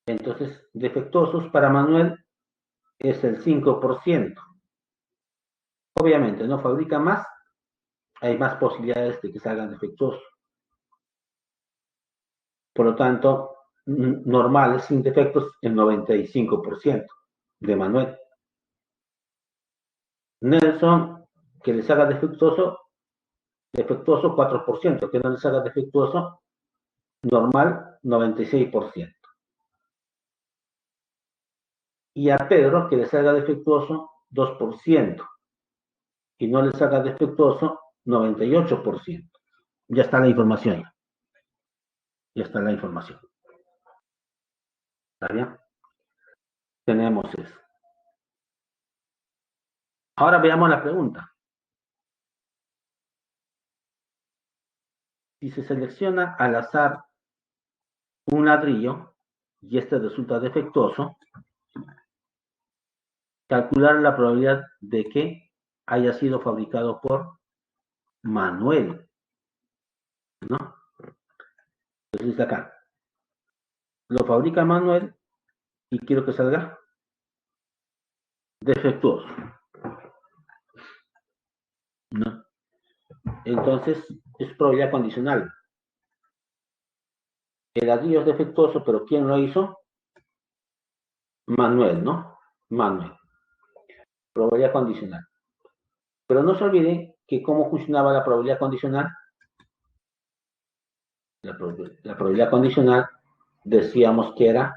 Entonces, defectuosos para Manuel es el 5%. Obviamente, no fabrica más, hay más posibilidades de que salgan defectuosos. Por lo tanto, normales, sin defectos, el 95% de Manuel. Nelson, que les haga defectuoso 4%, que no les haga defectuoso normal 96%. Y a Pedro, que les haga defectuoso 2%, y no les haga defectuoso 98%. Ya está la información. Ya está la información. ¿Está bien? Tenemos eso. Ahora veamos la pregunta. Si se selecciona al azar un ladrillo y este resulta defectuoso, calcular la probabilidad de que haya sido fabricado por Manuel, ¿no? Entonces acá, lo fabrica Manuel y quiero que salga defectuoso, ¿no? Entonces es probabilidad condicional. El ladrillo es defectuoso, pero ¿quién lo hizo? Manuel, ¿no? Manuel. Probabilidad condicional. Pero no se olviden que cómo funcionaba la probabilidad condicional. La probabilidad condicional decíamos que era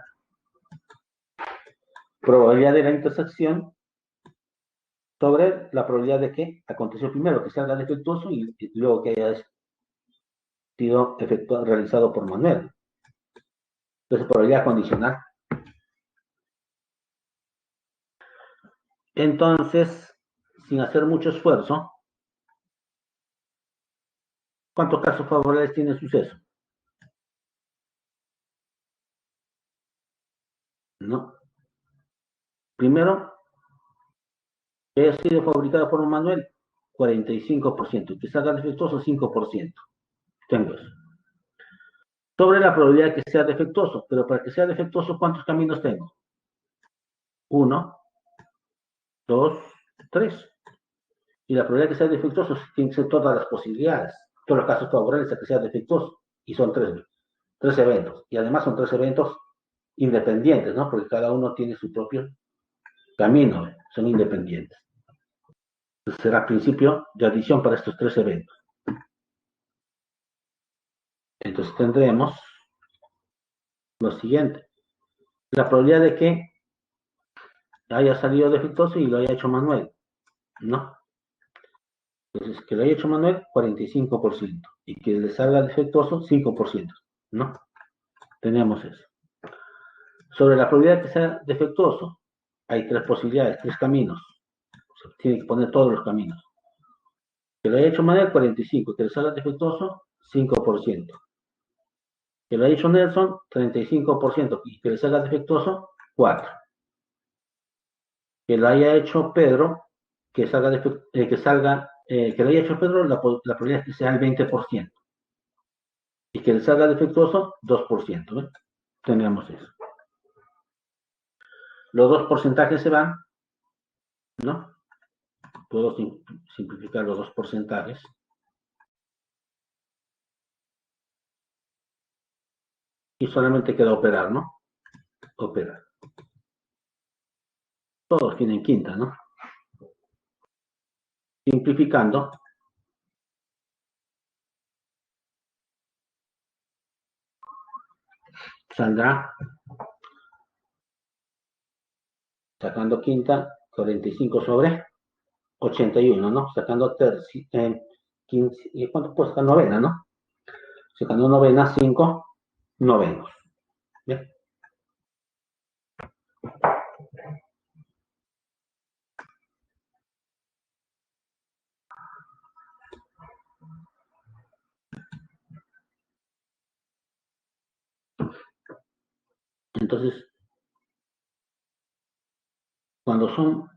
probabilidad de la intersección sobre la probabilidad de que aconteció primero, que salga defectuoso y luego que haya sido realizado por Manuel. Entonces, probabilidad condicional. Entonces, sin hacer mucho esfuerzo, ¿cuántos casos favorables tiene el suceso? ¿No? Primero, que haya sido fabricado por Manuel, 45%, y que salga defectuoso, 5%. Tengo eso. Sobre la probabilidad de que sea defectuoso, pero para que sea defectuoso, ¿cuántos caminos tengo? 1, 2, 3. Y la probabilidad de que sea defectuoso tiene que ser todas las posibilidades, todos los casos favorables a que sea defectuoso. Y son tres eventos. Y además son tres eventos independientes, ¿no? Porque cada uno tiene su propio camino, son independientes. Entonces será principio de adición para estos tres eventos. Entonces tendremos lo siguiente. La probabilidad de que haya salido defectuoso y lo haya hecho Manuel, ¿no? Entonces, que lo haya hecho Manuel, 45%. Y que le salga defectuoso, 5%, ¿no? Tenemos eso. Sobre la probabilidad de que sea defectuoso, hay tres posibilidades, tres caminos. Se tiene que poner todos los caminos. Que lo haya hecho Manuel, 45%. Que le salga defectuoso, 5%. Que lo haya hecho Nelson, 35%. Y que le salga defectuoso, 4%. Que lo haya hecho Pedro, que lo haya hecho Pedro, la probabilidad es que sea el 20%. Y que le salga defectuoso, 2%. ¿Ven? Tenemos eso. Los dos porcentajes se van, ¿no? Puedo simplificar los dos porcentajes. Y solamente queda operar, ¿no? Operar. Todos tienen quinta, ¿no? Simplificando, saldrá, sacando quinta, 45 sobre 81, ¿no? Sacando 15, ¿y cuánto puedo sacar? Novena, ¿no? Sacando novena, 5 novenos. ¿Bien? Entonces, cuando son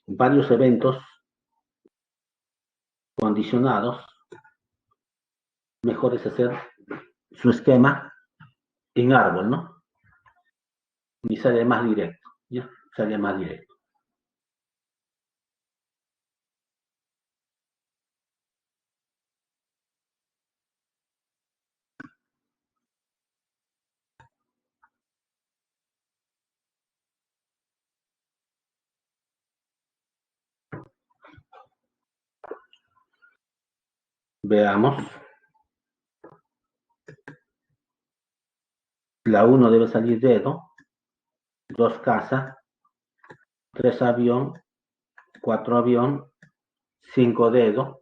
varios eventos condicionados, mejor es hacer su esquema en árbol, ¿no? Y sale más directo, ¿ya? Sale más directo. Veamos. La 1 debe salir dedo, 2 casa, 3 avión, 4 avión, 5 dedo,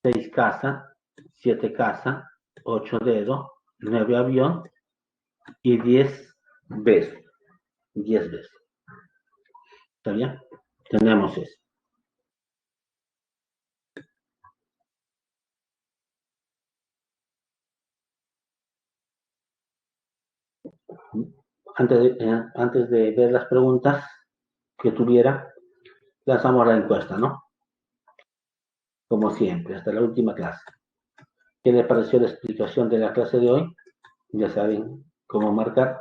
6 casa, 7 casa, 8 dedo, 9 avión y 10 besos. 10 veces. ¿Está bien? Tenemos eso. Antes de ver las preguntas que tuviera, lanzamos la encuesta, ¿no? Como siempre, hasta la última clase. ¿Qué les pareció la explicación de la clase de hoy? Ya saben cómo marcar.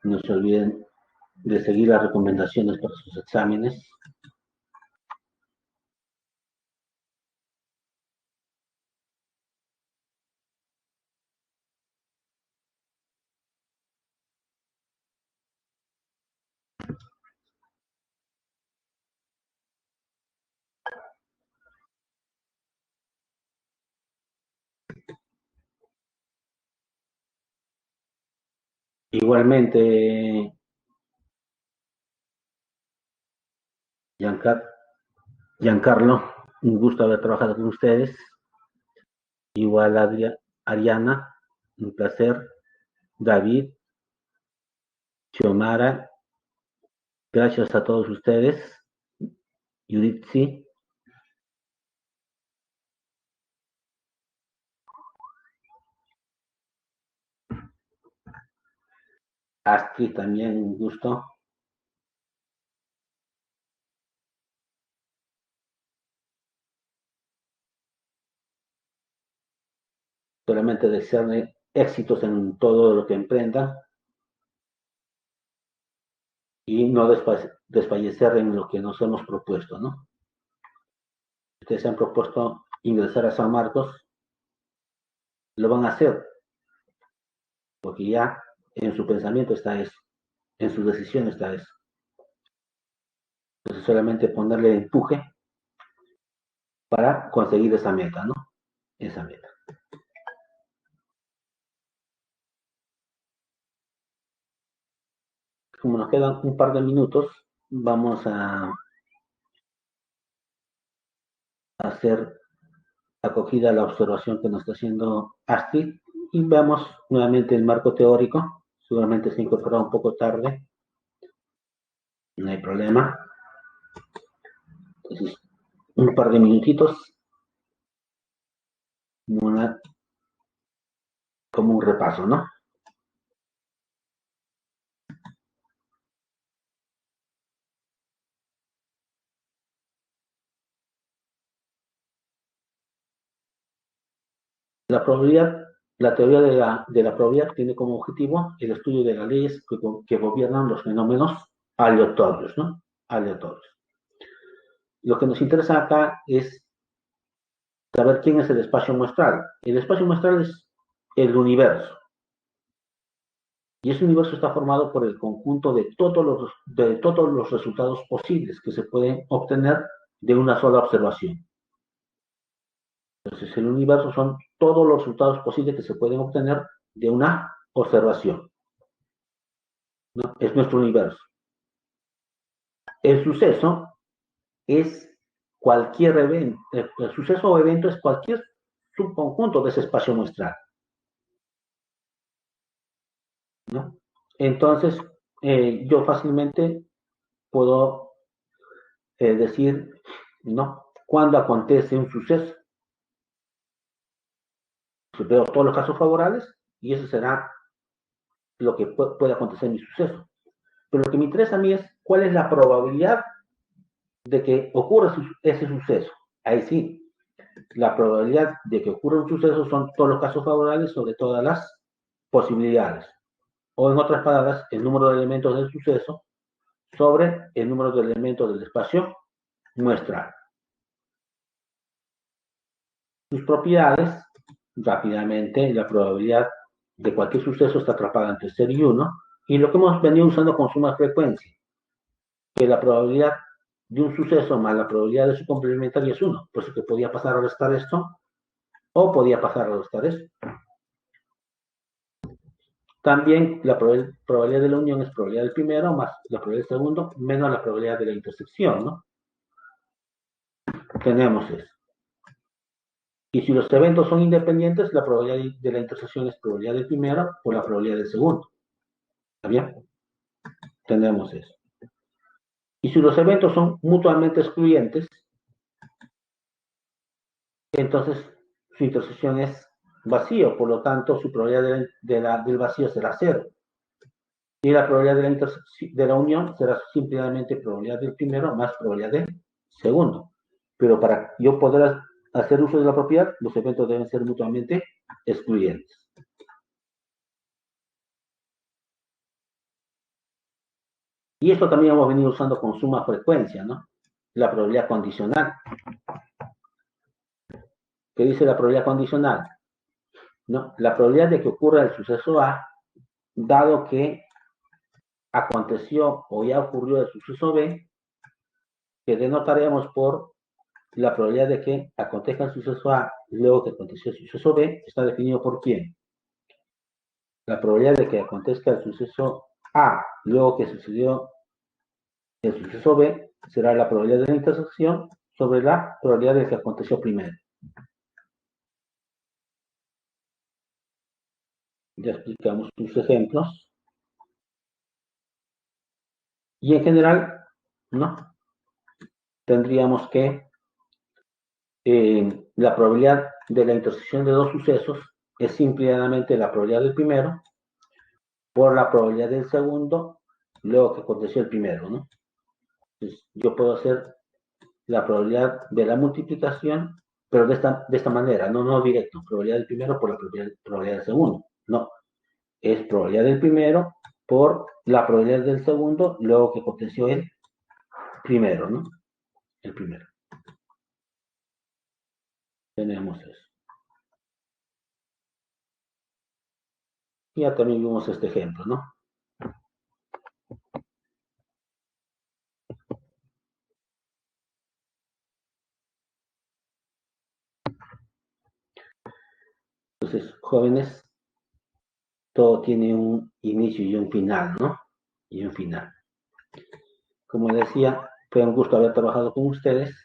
No se olviden de seguir las recomendaciones para sus exámenes. Igualmente, Giancarlo, un gusto haber trabajado con ustedes. Igual Ariana, un placer. David, Xiomara, gracias a todos ustedes. Yuritsi, Astrid también, un gusto. Solamente desearle éxitos en todo lo que emprendan y no desfallecer en lo que nos hemos propuesto, ¿no? Ustedes se han propuesto ingresar a San Marcos, lo van a hacer, porque ya en su pensamiento está eso, en su decisión está eso. Entonces solamente ponerle empuje para conseguir esa meta, ¿no? Esa meta. Como nos quedan un par de minutos, vamos a hacer acogida a la observación que nos está haciendo Astrid y veamos nuevamente el marco teórico. Seguramente se incorpora un poco tarde, no hay problema. Entonces, un par de minutitos como un repaso, ¿no? La probabilidad, la teoría de la probabilidad tiene como objetivo el estudio de las leyes que gobiernan los fenómenos aleatorios, ¿no? Aleatorios. Lo que nos interesa acá es saber quién es el espacio muestral. El espacio muestral es el universo. Y ese universo está formado por el conjunto de todos los resultados posibles que se pueden obtener de una sola observación. Entonces, el universo son todos los resultados posibles que se pueden obtener de una observación, ¿no? Es nuestro universo. El suceso es cualquier evento, el suceso o evento es cualquier subconjunto de ese espacio muestral, ¿no? Entonces, yo fácilmente puedo decir, ¿no? Cuando acontece un suceso, Veo todos los casos favorables y eso será lo que puede acontecer en mi suceso. Pero lo que me interesa a mí es cuál es la probabilidad de que ocurra ese suceso. Ahí sí, la probabilidad de que ocurra un suceso son todos los casos favorables sobre todas las posibilidades. O en otras palabras, el número de elementos del suceso sobre el número de elementos del espacio muestral. Sus propiedades, rápidamente, la probabilidad de cualquier suceso está atrapada entre 0 y 1, y lo que hemos venido usando con suma frecuencia, que la probabilidad de un suceso más la probabilidad de su complementario es 1, por eso que podía pasar a restar esto, o podía pasar a restar esto. También la probabilidad de la unión es probabilidad del primero más la probabilidad del segundo menos la probabilidad de la intersección, ¿no? Tenemos eso. Y si los eventos son independientes, la probabilidad de la intersección es probabilidad del primero por la probabilidad del segundo. ¿Está bien? Tenemos eso. Y si los eventos son mutuamente excluyentes, entonces su intersección es vacío, por lo tanto su probabilidad del vacío será 0. Y la probabilidad de la unión será simplemente probabilidad del primero más probabilidad del segundo. Pero para yo poder hacer uso de la propiedad, los eventos deben ser mutuamente excluyentes. Y esto también hemos venido usando con suma frecuencia, ¿no? La probabilidad condicional. ¿Qué dice la probabilidad condicional? ¿No? La probabilidad de que ocurra el suceso A, dado que aconteció o ya ocurrió el suceso B, que denotaremos por la probabilidad de que acontezca el suceso A luego que aconteció el suceso B, está definido por quién. La probabilidad de que acontezca el suceso A luego que sucedió el suceso B será la probabilidad de la intersección sobre la probabilidad de que aconteció primero. Ya explicamos sus ejemplos. Y en general, ¿no? Tendríamos que la probabilidad de la intersección de dos sucesos es simplemente la probabilidad del primero por la probabilidad del segundo luego que aconteció el primero, ¿no? Entonces, yo puedo hacer la probabilidad de la multiplicación, pero de esta manera, no directo, probabilidad del primero por la probabilidad del segundo, no, es probabilidad del primero por la probabilidad del segundo luego que aconteció el primero, ¿no? El primero. Tenemos eso. Y ya también vimos este ejemplo, ¿no? Entonces, jóvenes, todo tiene un inicio y un final, ¿no? Y un final. Como decía, fue un gusto haber trabajado con ustedes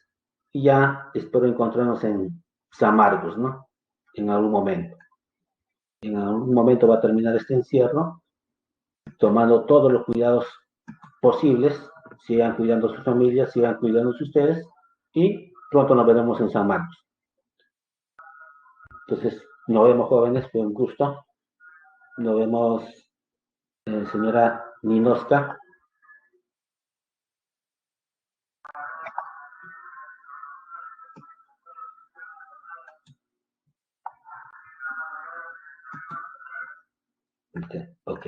y ya espero encontrarnos en San Marcos, ¿no? En algún momento. En algún momento va a terminar este encierro, tomando todos los cuidados posibles, sigan cuidando a sus familias, sigan cuidándose ustedes y pronto nos veremos en San Marcos. Entonces, nos vemos jóvenes, fue un gusto. Nos vemos, señora Ninoska. Ok.